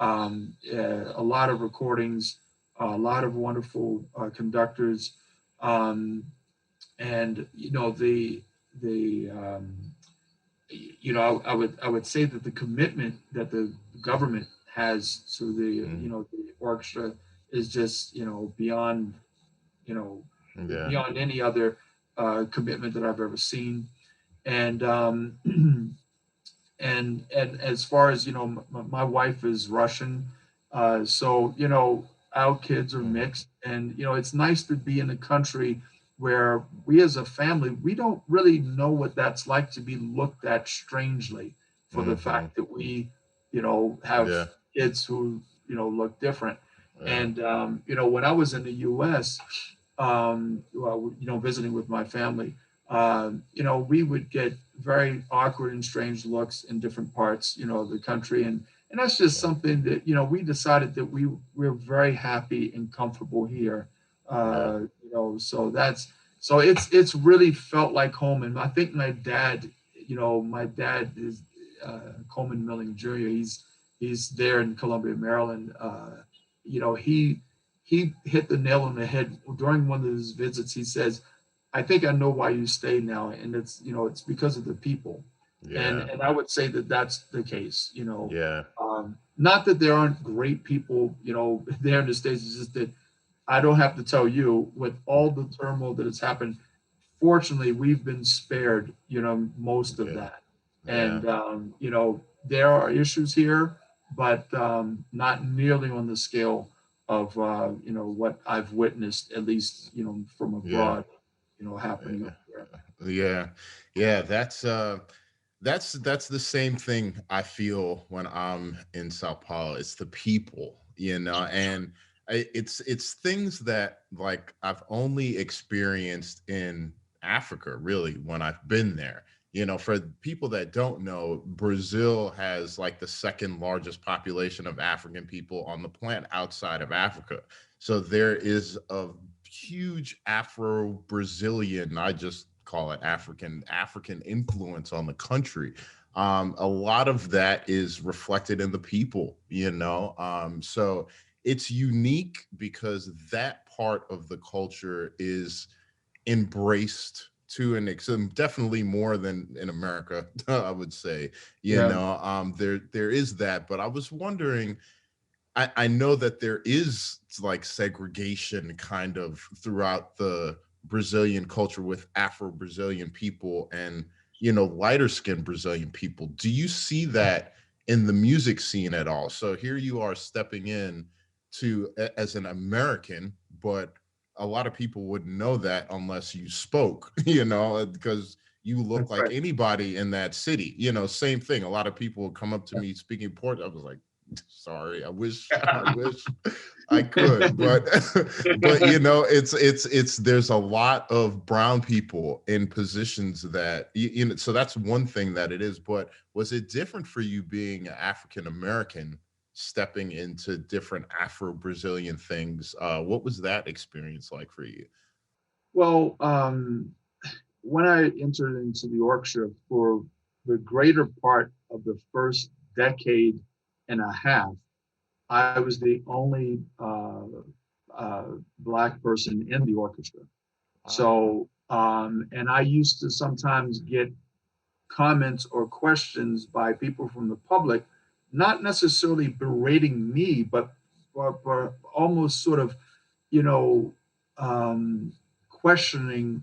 Speaker 2: a lot of recordings, a lot of wonderful conductors, and I would say that the commitment that the government has to the orchestra is just beyond beyond any other commitment that I've ever seen. And and as far as my wife is Russian, so our kids are mixed, and it's nice to be in a country where we as a family, we don't really know what that's like to be looked at strangely for the fact that we have kids who look different. And when I was in the US, visiting with my family, we would get very awkward and strange looks in different parts, of the country. And that's just something that, we decided that we're very happy and comfortable here. So it's really felt like home. And I think my dad is Coleman Milling Jr. He's there in Columbia, Maryland. He hit the nail on the head during one of his visits. He says, I think I know why you stay now. And it's because of the people. And I would say that that's the case, not that there aren't great people, there in the States. It's just that I don't have to tell you, with all the turmoil that has happened, fortunately, we've been spared, most of that. And, there are issues here, but not nearly on the scale of, what I've witnessed, at least, from abroad, happening up there.
Speaker 1: Yeah. That's the same thing I feel when I'm in Sao Paulo. It's the people, and it's things that like I've only experienced in Africa, really, when I've been there. For people that don't know, Brazil has like the second largest population of African people on the planet outside of Africa. So there is a huge Afro-Brazilian, I just call it African influence on the country. A lot of that is reflected in the people, so it's unique because that part of the culture is embraced to an extent, definitely more than in America, I would say.
Speaker 2: Yeah.
Speaker 1: There is that, but I was wondering. I know that there is like segregation kind of throughout the Brazilian culture with Afro-Brazilian people and lighter skinned Brazilian people. Do you see that in the music scene at all? So here you are stepping in as an American, but a lot of people wouldn't know that unless you spoke, because you look
Speaker 2: That's
Speaker 1: like
Speaker 2: right.
Speaker 1: anybody in that city. Same thing. A lot of people would come up to me speaking Portuguese. I was like, sorry, I wish I could, but it's there's a lot of brown people in positions that so that's one thing that it is. But was it different for you being African American, stepping into different Afro-Brazilian things? What was that experience like for you?
Speaker 2: Well, when I entered into the orchestra for the greater part of the first decade and a half, I was the only Black person in the orchestra.
Speaker 1: Wow.
Speaker 2: So, and I used to sometimes get comments or questions by people from the public, not necessarily berating me, but almost sort of, you know, questioning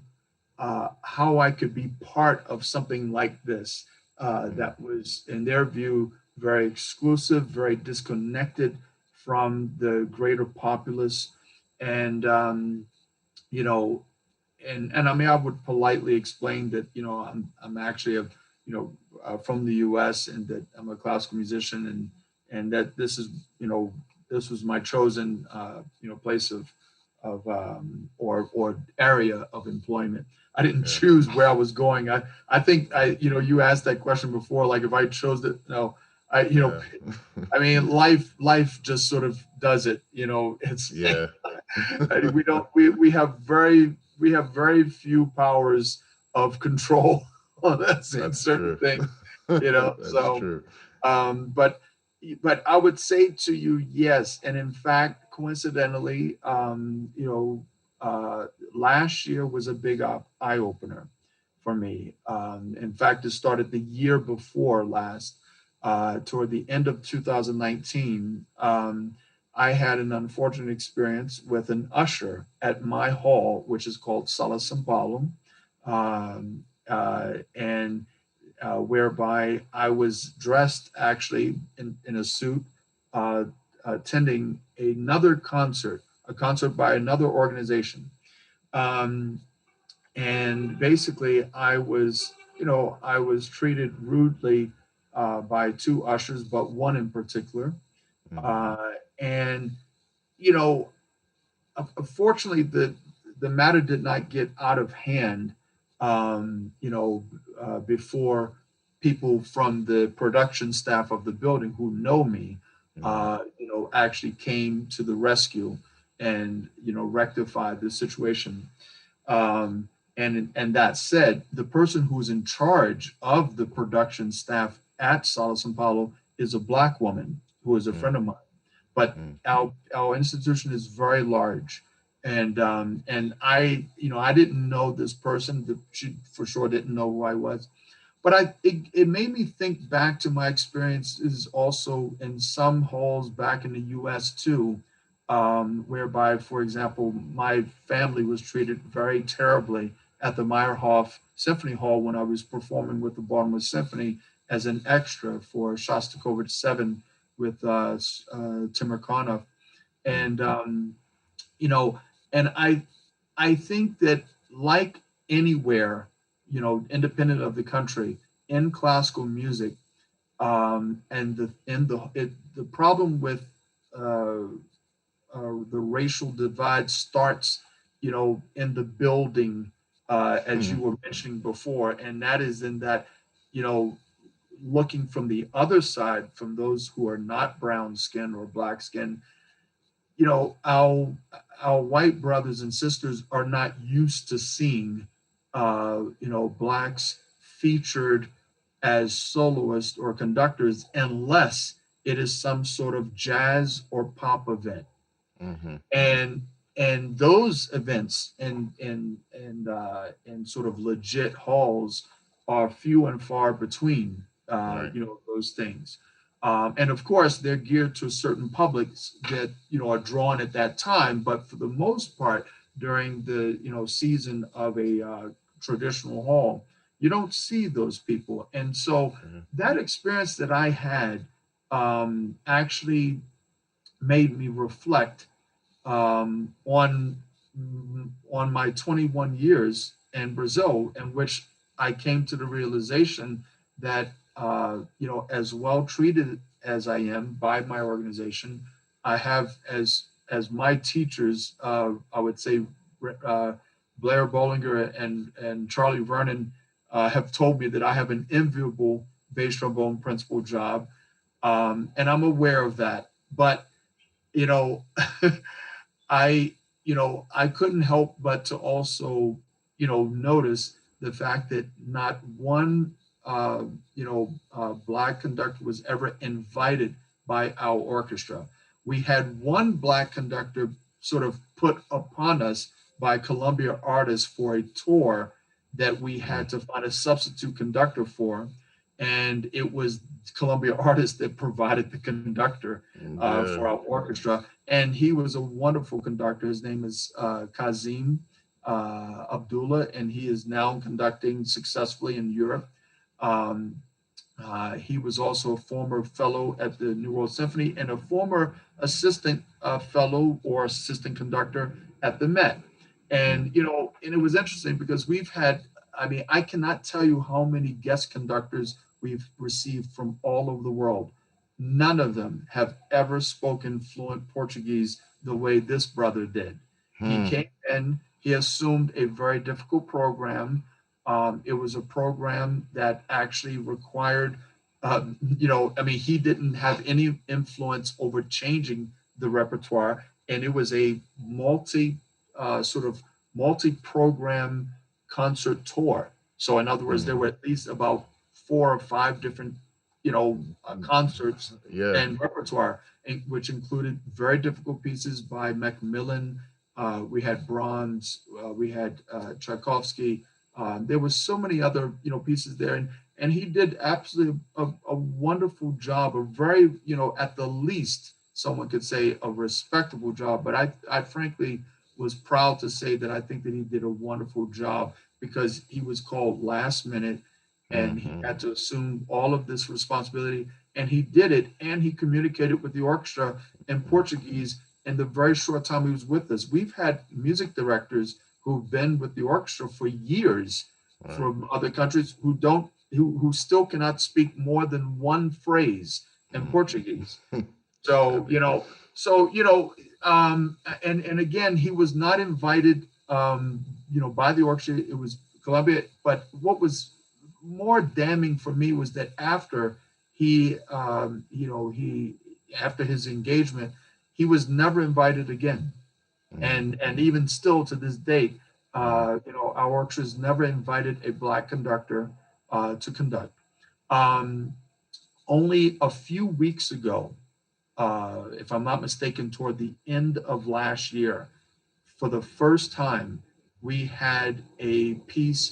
Speaker 2: how I could be part of something like this
Speaker 1: Mm,
Speaker 2: that was, in their view, very exclusive, very disconnected from the greater populace. And, you know, and I mean, I would politely explain that, I'm actually from the U.S. and that I'm a classical musician and that this is, this was my chosen, place or area of employment. I didn't
Speaker 1: yeah,
Speaker 2: choose where I was going. I think you asked that question before, like if I chose it, no,
Speaker 1: yeah,
Speaker 2: I mean, life just sort of does it. It's
Speaker 1: yeah.
Speaker 2: we don't we have very few powers of control on us in
Speaker 1: That's
Speaker 2: certain
Speaker 1: true.
Speaker 2: things.
Speaker 1: That's
Speaker 2: So
Speaker 1: true.
Speaker 2: but I would say to you, yes. And in fact, coincidentally, last year was a big eye opener for me. In fact, it started the year before last, toward the end of 2019. I had an unfortunate experience with an usher at my hall, which is called Sala São Paulo, and whereby I was dressed actually in a suit, uh, attending another concert, a concert by another organization. Um, and basically, I was treated rudely by two ushers, but one in particular.
Speaker 1: Mm,
Speaker 2: And, you know, Unfortunately, the matter did not get out of hand, before people from the production staff of the building who know me,
Speaker 1: mm,
Speaker 2: actually came to the rescue and, rectified the situation. And that said, the person who's in charge of the production staff at Sala São Paulo is a Black woman who is a friend
Speaker 1: mm,
Speaker 2: of mine. But
Speaker 1: mm,
Speaker 2: our institution is very large, and I didn't know this person. She for sure didn't know who I was, but it made me think back to my experiences also in some halls back in the U.S. too, whereby, for example, my family was treated very terribly at the Meyerhoff Symphony Hall when I was performing with the Baltimore Symphony as an extra for Shostakovich 7 with Timirkanov.
Speaker 1: mm,
Speaker 2: And, you know, and I think that like anywhere, independent of the country, in classical music, and the problem with uh, the racial divide starts, in the building as you were mentioning before, and that is in that, you know, looking from the other side, from those who are not brown skin or black skin, you know, our white brothers and sisters are not used to seeing, you know, blacks featured as soloists or conductors unless it is some sort of jazz or pop event.
Speaker 1: Mm-hmm.
Speaker 2: And those events and sort of legit halls are few and far between.
Speaker 1: Right.
Speaker 2: You know, those things. And of course, they're geared to certain publics that, you know, are drawn at that time. But for the most part, during the, you know, season of a traditional hall, you don't see those people. And so
Speaker 1: Mm-hmm.
Speaker 2: that experience that I had actually made me reflect on my 21 years in Brazil, in which I came to the realization that, you know, as well treated as I am by my organization, I have as my teachers, I would say, uh, Blair Bollinger and Charlie Vernon have told me that I have an enviable bass trombone principal job, and I'm aware of that. But you know, I, you know, I couldn't help but to also, you know, notice the fact that not one, black conductor was ever invited by our orchestra. We had one black conductor sort of put upon us by Columbia artists for a tour that we had to find a substitute conductor for. And it was Columbia artists that provided the conductor for
Speaker 1: Yeah.
Speaker 2: our orchestra, and he was a wonderful conductor. His name is Kazim Abdullah, and he is now conducting successfully in Europe. Um, he was also a former fellow at the New World Symphony and a former assistant fellow or assistant conductor at the Met.
Speaker 1: Mm.
Speaker 2: And, you know, and it was interesting because we've had, I mean, I cannot tell you how many guest conductors we've received from all over the world. None of them have ever spoken fluent Portuguese the way this brother did. He
Speaker 1: Hmm.
Speaker 2: came in, he assumed a very difficult program. It was a program that actually required, you know, I mean, he didn't have any influence over changing the repertoire, and it was a sort of multi-program concert tour. So, in other words, there
Speaker 1: Hmm.
Speaker 2: were at least about 4 or 5 different, you know, concerts
Speaker 1: Yeah.
Speaker 2: and repertoire, which included very difficult pieces by Macmillan. We had Brahms, we had Tchaikovsky. There was so many other, you know, pieces there, and he did absolutely a wonderful job, a very, you know, at the least, someone could say a respectable job. But I frankly was proud to say that I think that he did a wonderful job because he was called last minute and he
Speaker 1: Hmm.
Speaker 2: had to assume all of this responsibility, and he did it, and he communicated with the orchestra in Portuguese in the very short time he was with us. We've had music directors who've been with the orchestra for years
Speaker 1: Right.
Speaker 2: from other countries who still cannot speak more than one phrase in Portuguese. So, you know, so, you know, and again, he was not invited, you know, by the orchestra. It was Columbia. But what was more damning for me was that after you know, after his engagement, he was never invited again. And even still to this date,
Speaker 1: Hmm.
Speaker 2: you know, our orchestra has never invited a black conductor to conduct. Um, Only a few weeks ago, if I'm not mistaken, toward the end of last year, for the first time, we had a piece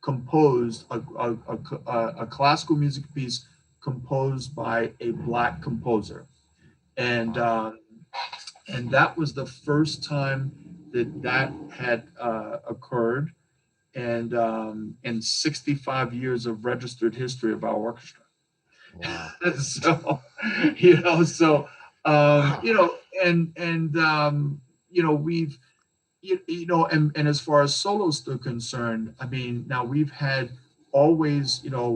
Speaker 2: composed, a classical music piece composed by a black composer. And,
Speaker 1: Wow.
Speaker 2: and that was the first time that that had occurred and in 65 years of registered history of our orchestra.
Speaker 1: Wow.
Speaker 2: So, you know, so,
Speaker 1: Wow.
Speaker 2: you know, you know, you know, and as far as solos are concerned, I mean, now we've had always, you know,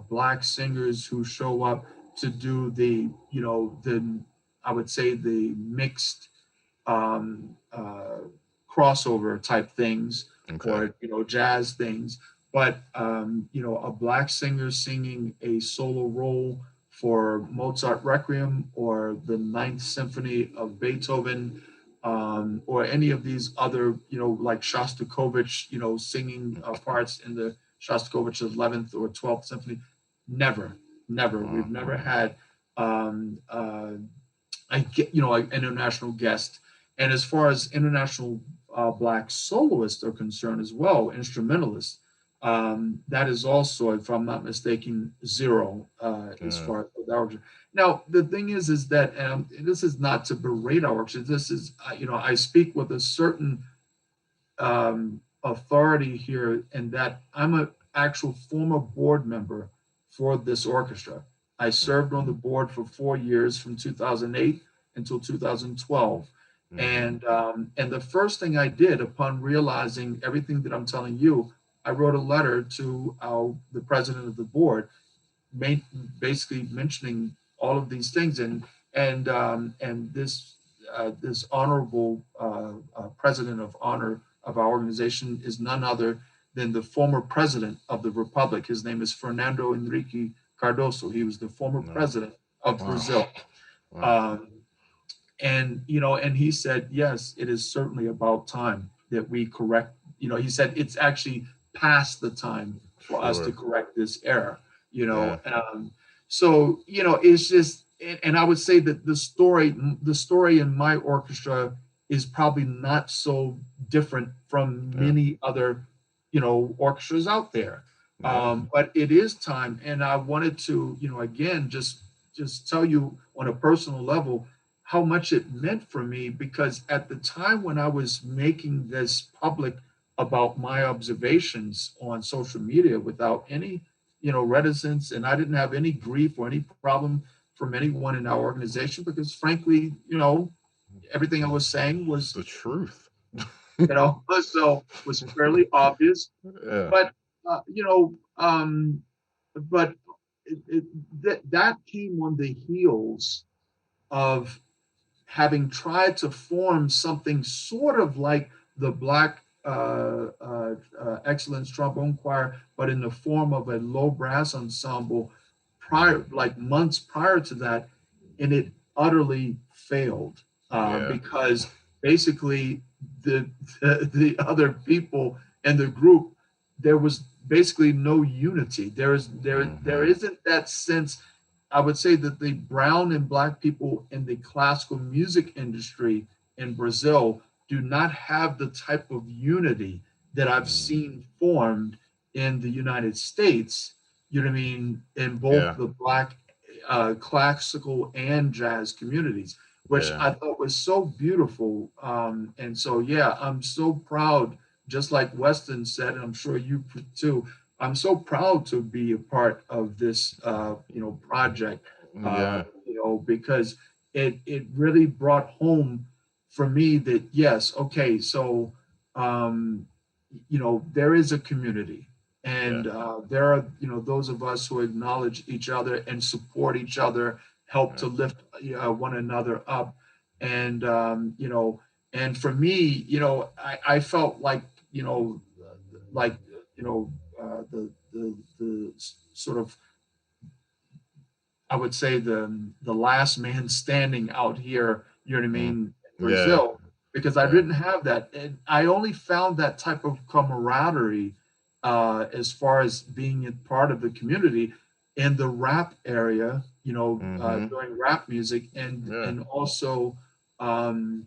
Speaker 2: black singers who show up to do the, you know, I would say the mixed um, uh, crossover type things
Speaker 1: Okay.
Speaker 2: jazz things. But a black singer singing a solo role for Mozart Requiem or the Ninth Symphony of Beethoven, or any of these other, like Shostakovich, singing parts in the Shostakovich's 11th or 12th Symphony. Never, never. We've never had um, uh, an international guest. And as far as international black soloists are concerned as well, instrumentalists, that is also, if I'm not mistaken, zero as far as the orchestra. Now, the thing is that this is not to berate our orchestra. This is, I speak with a certain authority here, in that I'm an actual former board member for this orchestra. I served on the board for 4 years, from 2008 until 2012. And the first thing I did upon realizing everything that I'm telling you, I wrote a letter to the president of the board, basically mentioning all of these things, and this honorable president of honor of our organization is none other than the former president of the republic. His name is Fernando Henrique Cardoso. He was the former president of Brazil.
Speaker 1: Wow.
Speaker 2: And he said, yes, it is certainly about time that we correct. He said it's actually past the time for us to correct this error. So it's just, and I would say that the story in my orchestra is probably not so different from many other orchestras out there. But it is time, and I wanted to again just tell you on a personal level how much it meant for me, because at the time when I was making this public about my observations on social media without any reticence, and I didn't have any grief or any problem from anyone in our organization, because frankly everything I was saying was
Speaker 1: the truth.
Speaker 2: So was fairly obvious. But that came on the heels of having tried to form something sort of like the Black Excellence Trombone Choir, but in the form of a low brass ensemble months prior to that, and it utterly failed because basically the other people in the group, there was basically no unity. There isn't that sense. I would say that the brown and black people in the classical music industry in Brazil do not have the type of unity that I've seen formed in the United States, in both the black classical and jazz communities, which I thought was so beautiful. And so, I'm so proud, just like Weston said, and I'm sure you too, I'm so proud to be a part of this, project, because it really brought home for me that, yes, okay, so, there is a community, and there are, those of us who acknowledge each other and support each other, help to lift one another up. And, and for me, I felt like, the sort of, I would say the last man standing out here, Brazil, because I didn't have that. And I only found that type of camaraderie as far as being a part of the community in the rap area, doing rap music, and also I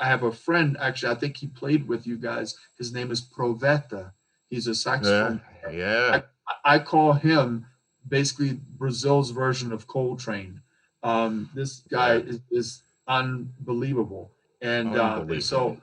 Speaker 2: have a friend, actually, I think he played with you guys. His name is Proveta. He's a saxophone player. I call him basically Brazil's version of Coltrane. This guy is unbelievable. And so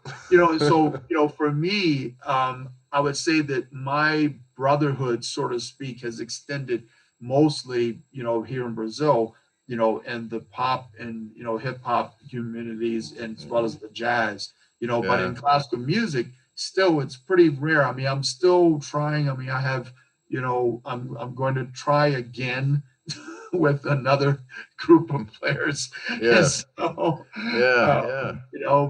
Speaker 2: for me, I would say that my brotherhood, so to speak, has extended mostly, here in Brazil, and the pop and, hip hop communities, and as well as the jazz, but in classical music, still, it's pretty rare. I mean, I'm still trying. I mean, I have, I'm going to try again with another group of players.
Speaker 1: Yeah.
Speaker 2: So,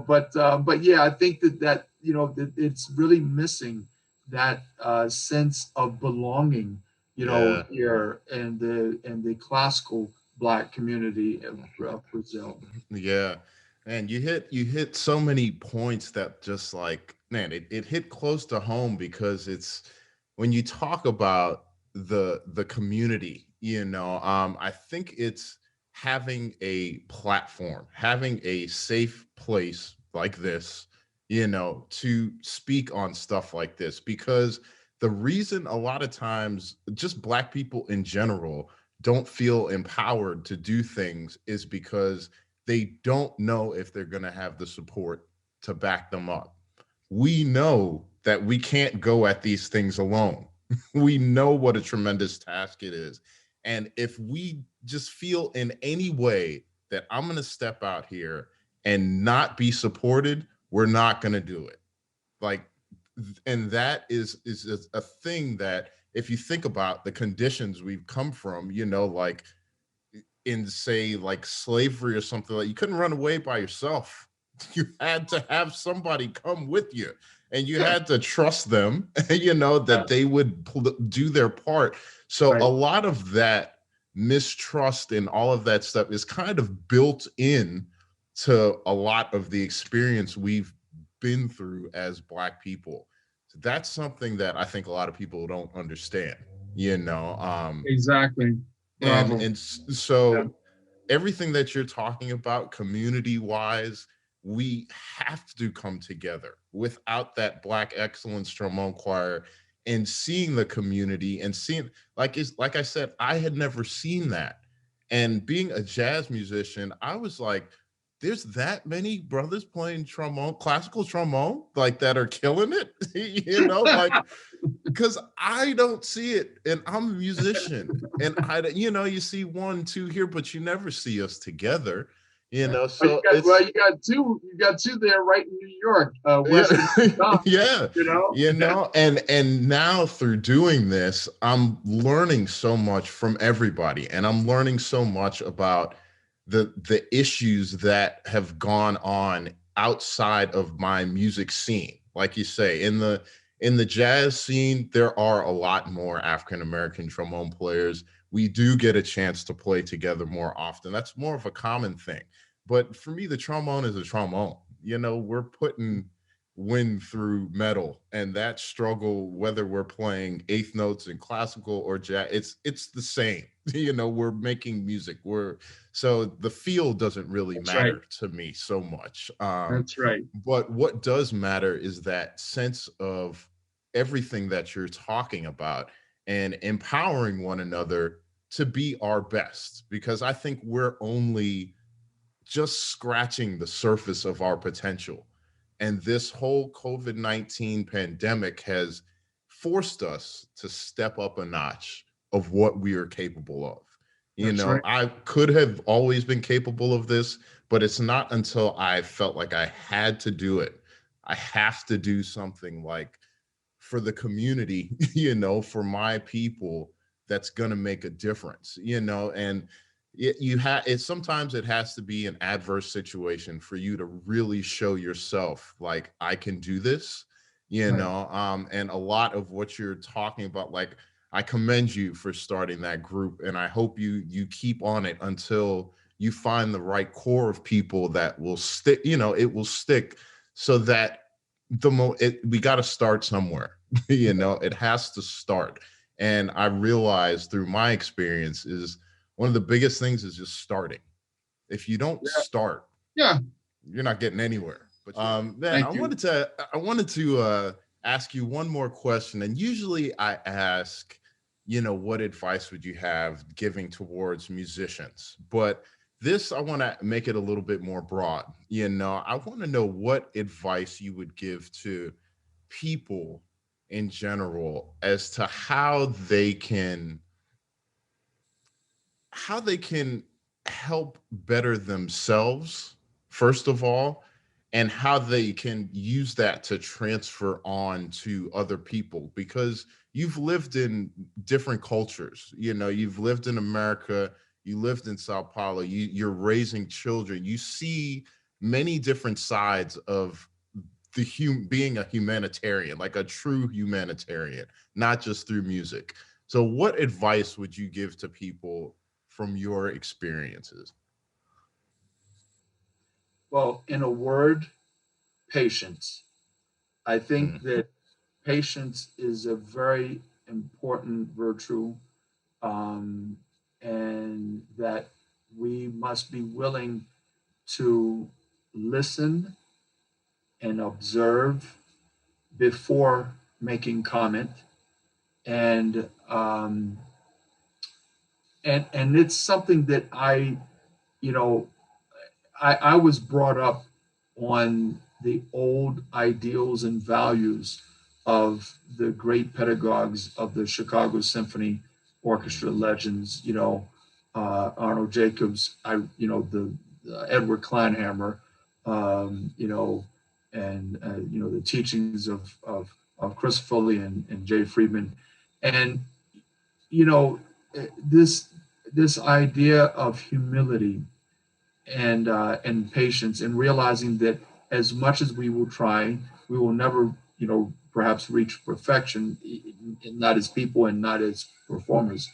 Speaker 1: But
Speaker 2: but yeah, I think that it's really missing that sense of belonging,
Speaker 1: Yeah.
Speaker 2: here in the classical Black community of Brazil.
Speaker 1: Yeah. And you hit so many points that just like, man, it hit close to home because it's when you talk about the community, I think it's having a platform, having a safe place like this, to speak on stuff like this. Because the reason a lot of times just Black people in general don't feel empowered to do things is because they don't know if they're going to have the support to back them up. We know that we can't go at these things alone. We know what a tremendous task it is. And if we just feel in any way that I'm going to step out here and not be supported, we're not going to do it. Like, and that is a thing that if you think about the conditions we've come from, like in say like slavery or something, like you couldn't run away by yourself. You had to have somebody come with you, and you
Speaker 2: Yeah,
Speaker 1: had to trust them, that
Speaker 2: yeah,
Speaker 1: they would do their part. So a
Speaker 2: right.
Speaker 1: lot of that mistrust and all of that stuff is kind of built in to a lot of the experience we've been through as Black people. So that's something that I think a lot of people don't understand, you know.
Speaker 2: Exactly.
Speaker 1: And
Speaker 2: Bravo.
Speaker 1: and
Speaker 2: Yeah,
Speaker 1: so everything that you're talking about community wise, we have to come together. Without that Black excellence trombone choir and seeing the community and seeing, like I said, I had never seen that. And being a jazz musician, I was like, there's that many brothers playing trombone, classical trombone, like that are killing it. Like, because I don't see it, and I'm a musician, and you see one, two here, but you never see us together,
Speaker 2: yeah. Well,
Speaker 1: So it's
Speaker 2: you got two there right in New York,
Speaker 1: yeah,
Speaker 2: Western Don,
Speaker 1: yeah,
Speaker 2: you know.
Speaker 1: and now through doing this, I'm learning so much from everybody, and I'm learning so much about the issues that have gone on outside of my music scene. Like you say, in the jazz scene, there are a lot more African American trombone players. We do get a chance to play together more often. That's more of a common thing. But for me, the trombone is a trombone. We're putting wind through metal, and that struggle, whether we're playing eighth notes in classical or jazz, it's the same. We're making music. So the feel doesn't really
Speaker 2: That's right.
Speaker 1: matter to me so much.
Speaker 2: That's right.
Speaker 1: But what does matter is that sense of everything that you're talking about and empowering one another to be our best, because I think we're only just scratching the surface of our potential. And this whole COVID-19 pandemic has forced us to step up a notch of what we are capable of.
Speaker 2: That's right.
Speaker 1: I could have always been capable of this, but it's not until I felt like I had to do it. I have to do something like for the community, for my people, that's going to make a difference, and sometimes it has to be an adverse situation for you to really show yourself like I can do this,
Speaker 2: Right.
Speaker 1: and a lot of what you're talking about, like, I commend you for starting that group, and I hope you keep on it until you find the right core of people that will stick, it will stick, so that we got to start somewhere. It has to start. And I realized through my experience is one of the biggest things is just starting. If you don't
Speaker 2: Yeah.
Speaker 1: start,
Speaker 2: Yeah.
Speaker 1: you're not getting anywhere. But man, I
Speaker 2: Thank you.
Speaker 1: wanted to I wanted to ask you one more question. And usually I ask, what advice would you have giving towards musicians? But this, I want to make it a little bit more broad. I want to know what advice you would give to people in general as to how they can help better themselves, first of all, and how they can use that to transfer on to other people, because you've lived in different cultures. You've lived in America, you lived in Sao Paulo, you're raising children, you see many different sides of being a humanitarian, like a true humanitarian, not just through music. So what advice would you give to people from your experiences?
Speaker 2: Well, in a word, patience. I think
Speaker 1: Mm,
Speaker 2: that patience is a very important virtue, um, and that we must be willing to listen and observe before making comment. And and it's something that you know, I was brought up on the old ideals and values of the great pedagogues of the Chicago Symphony Orchestra
Speaker 1: mm,
Speaker 2: legends, Arnold Jacobs, the Edward Kleinhammer, and the teachings of Chris Foley and Jay Friedman, and you know this this idea of humility and patience, and realizing that as much as we will try, we will never, perhaps reach perfection, not as people and not as performers.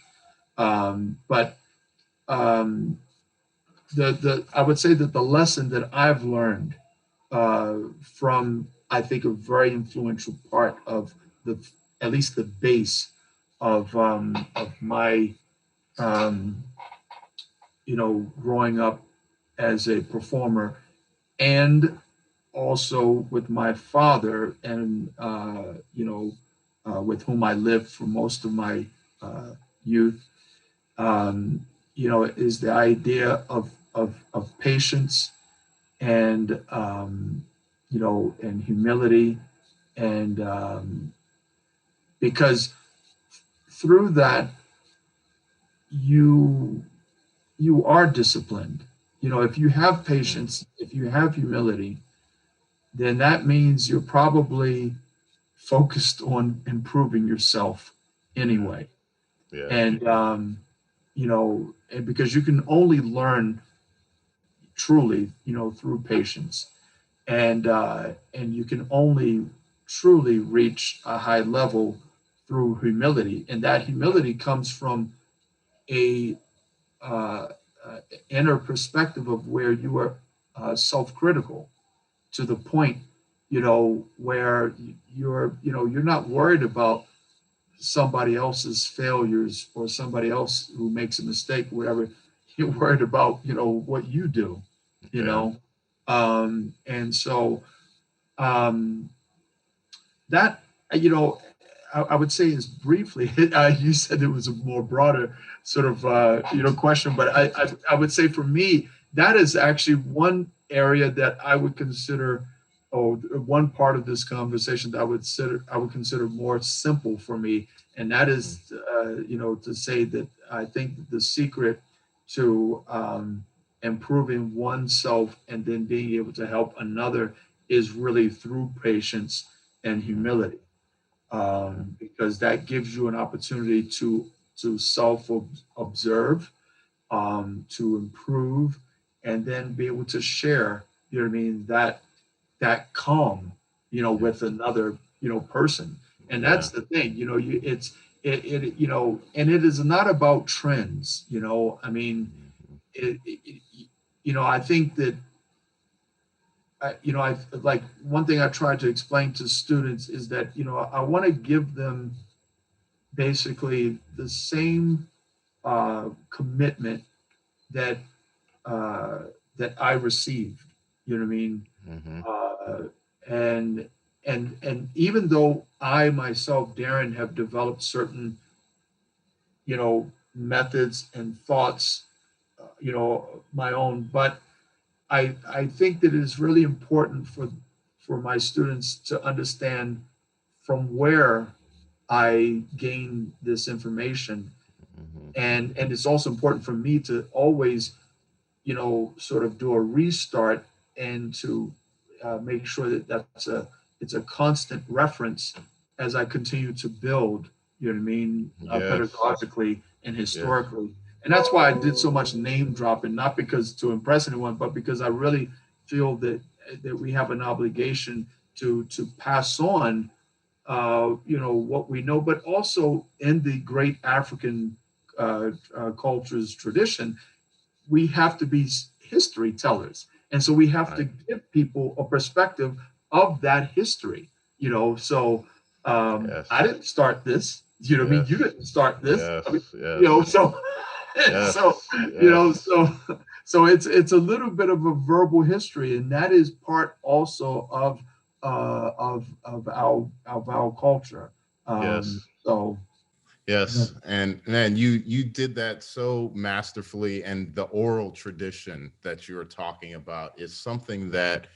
Speaker 2: But um, the I would say that the lesson that I've learned from, I think, a very influential part of the, at least the base of my um, growing up as a performer, and also with my father, and with whom I lived for most of my youth, is the idea of patience and and humility, and because through that you you are disciplined. If you have
Speaker 1: mm,
Speaker 2: patience, if you have humility, then that means you're probably focused on improving yourself
Speaker 1: yeah,
Speaker 2: anyway.
Speaker 1: yeah,
Speaker 2: And and because you can only learn truly, through patience, and you can only truly reach a high level through humility, and that humility comes from a uh, inner perspective of where you are self-critical to the point, where you're not worried about somebody else's failures or somebody else who makes a mistake, whatever. You're worried about, what you do, you
Speaker 1: yeah,
Speaker 2: know. And so um, that, I would say is briefly, you said it was a more broader sort of, question, but I would say for me, that is actually one area that I would consider, or one part of this conversation that I would consider more simple for me. And that
Speaker 1: mm,
Speaker 2: is, to say that I think the secret to improving oneself and then being able to help another is really through patience and
Speaker 1: mm,
Speaker 2: humility,
Speaker 1: yeah,
Speaker 2: because that gives you an opportunity to self observe, to improve, and then be able to share. You know what I mean? That calm,
Speaker 1: yeah,
Speaker 2: with another, person. And
Speaker 1: yeah,
Speaker 2: that's the thing. And it is not about trends. I mean,
Speaker 1: mhm,
Speaker 2: I think that I like, one thing I try to explain to students is that I want to give them basically the same commitment that uh, that I received. You know what I mean?
Speaker 1: mhm,
Speaker 2: Uh, and and even though I myself, Darrin, have developed certain methods and thoughts, my own, but I think that it is really important for my students to understand from where I gain this information,
Speaker 1: mhm,
Speaker 2: and it's also important for me to always, sort of do a restart, and to make sure that it's a constant reference as I continue to build. You know what I mean,
Speaker 1: yes,
Speaker 2: pedagogically and
Speaker 1: yes,
Speaker 2: historically. And that's why I did so much name dropping, not because to impress anyone, but because I really feel that we have an obligation to pass on what we know, but also in the great African culture's tradition, we have to be history tellers. And so we have to give people a perspective of that history, So I
Speaker 1: Yes.
Speaker 2: didn't start this, you know what I mean?
Speaker 1: Yes.
Speaker 2: You didn't start this. I mean,
Speaker 1: Yes. Yes.
Speaker 2: so so
Speaker 1: Yes.
Speaker 2: you know
Speaker 1: Yes.
Speaker 2: so so it's a little bit of a verbal history, and that is part also of our culture.
Speaker 1: Yes.
Speaker 2: So
Speaker 1: Yes, and man, you did that so masterfully, and the oral tradition that you're talking about is something that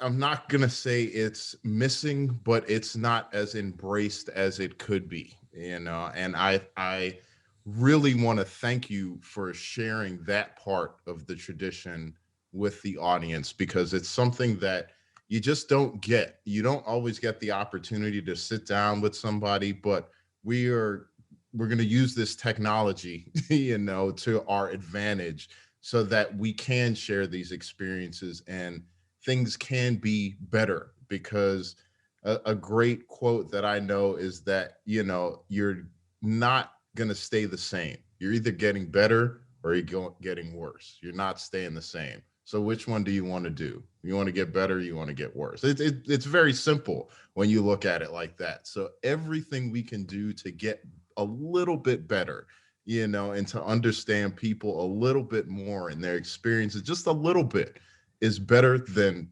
Speaker 1: I'm not gonna say it's missing, but it's not as embraced as it could be, and I really want to thank you for sharing that part of the tradition with the audience, because it's something that you just don't get. You don't always get the opportunity to sit down with somebody, but we are we're going to use this technology, to our advantage, so that we can share these experiences and things can be better. Because a great quote that I know is that, you're not going to stay the same. You're either getting better or getting worse. You're not staying the same. So which one do you want to do? You want to get better, you want to get worse? It's very simple when you look at it like that. So everything we can do to get a little bit better, and to understand people a little bit more and their experiences just a little bit, is better than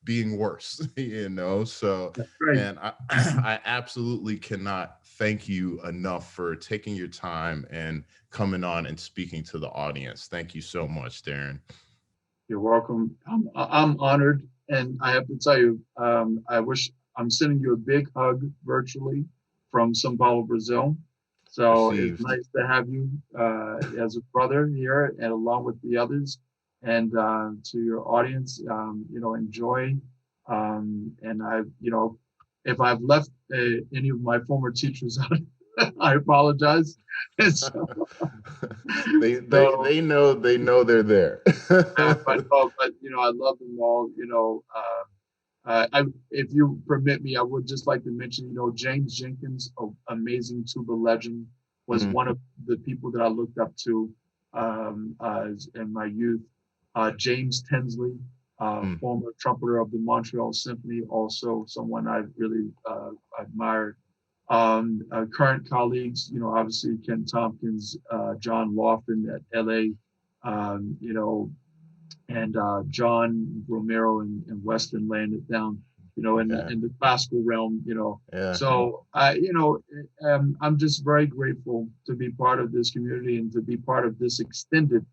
Speaker 1: being worse. So,
Speaker 2: that's right.
Speaker 1: man, I absolutely cannot thank you enough for taking your time and coming on and speaking to the audience. Thank you so much, Darrin.
Speaker 2: You're welcome. I'm honored, and I have to tell you, I wish I'm sending you a big hug virtually from São Paulo, Brazil. So it's
Speaker 1: Received.
Speaker 2: nice to have you as a brother here, and along with the others. And to your audience, enjoy. And if I've left any of my former teachers out, I apologize. And so,
Speaker 1: they they
Speaker 2: so
Speaker 1: they know they're there.
Speaker 2: I love them all. If you permit me, I would just like to mention, James Jenkins, an amazing tuba legend, was
Speaker 1: Mhm.
Speaker 2: one of the people that I looked up to in my youth. James Tinsley,
Speaker 1: Mm.
Speaker 2: former trumpeter of the Montreal Symphony, also someone I really admired. Current colleagues, obviously Ken Tompkins, John Lofton at LA, um, you know, and John Romero and Weston laying it down,
Speaker 1: Yeah.
Speaker 2: in the classical realm.
Speaker 1: Yeah.
Speaker 2: So I'm just very grateful to be part of this community and to be part of this extended,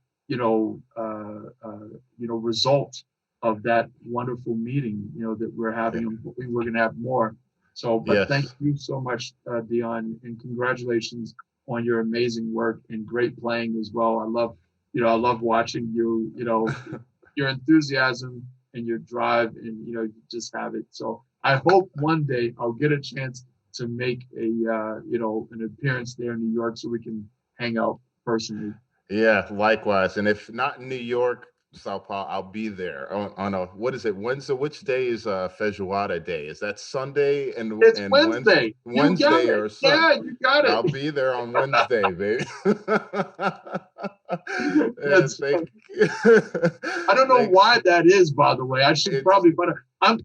Speaker 2: result of that wonderful meeting, that we're having. And we're going to have more. So, but thank
Speaker 1: Yes.
Speaker 2: you so much, Dion, and congratulations on your amazing work and great playing as well. I love watching you, your enthusiasm and your drive, and you just have it. So I hope one day I'll get a chance to make an appearance there in New York so we can hang out personally.
Speaker 1: Yeah, likewise. And if not in New York, Sao Paulo, I'll be there on a, what is it, Wednesday? Which day is Feijoada Day? Is that Sunday
Speaker 2: It's
Speaker 1: and
Speaker 2: Wednesday. You got
Speaker 1: Wednesday
Speaker 2: it.
Speaker 1: or Sun?
Speaker 2: Yeah, you got it.
Speaker 1: I'll be there on Wednesday, baby. Yeah,
Speaker 2: That's
Speaker 1: thank
Speaker 2: I don't know
Speaker 1: thanks.
Speaker 2: why that is, by the way. I should
Speaker 1: It's
Speaker 2: probably, but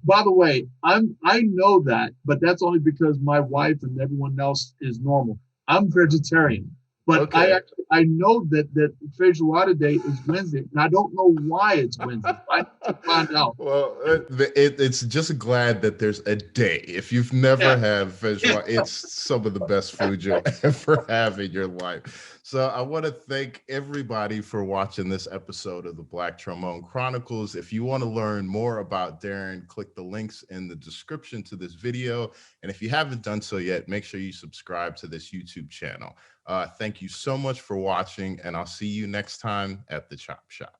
Speaker 2: by the way, I know that, but that's only because my wife and everyone else is normal. I'm vegetarian, but
Speaker 1: okay.
Speaker 2: I know that Feijoada Day is Wednesday, and I don't know why it's Wednesday. I need to find out.
Speaker 1: Well, it's just glad that there's a day. If you've
Speaker 2: Yeah.
Speaker 1: never had feijoada, it's some of the best food you'll ever have in your life. So I want to thank everybody for watching this episode of the Black Trombone Chronicles. If you want to learn more about Darrin, click the links in the description to this video. And if you haven't done so yet, make sure you subscribe to this YouTube channel. Thank you so much for watching, and I'll see you next time at the Chop Shop.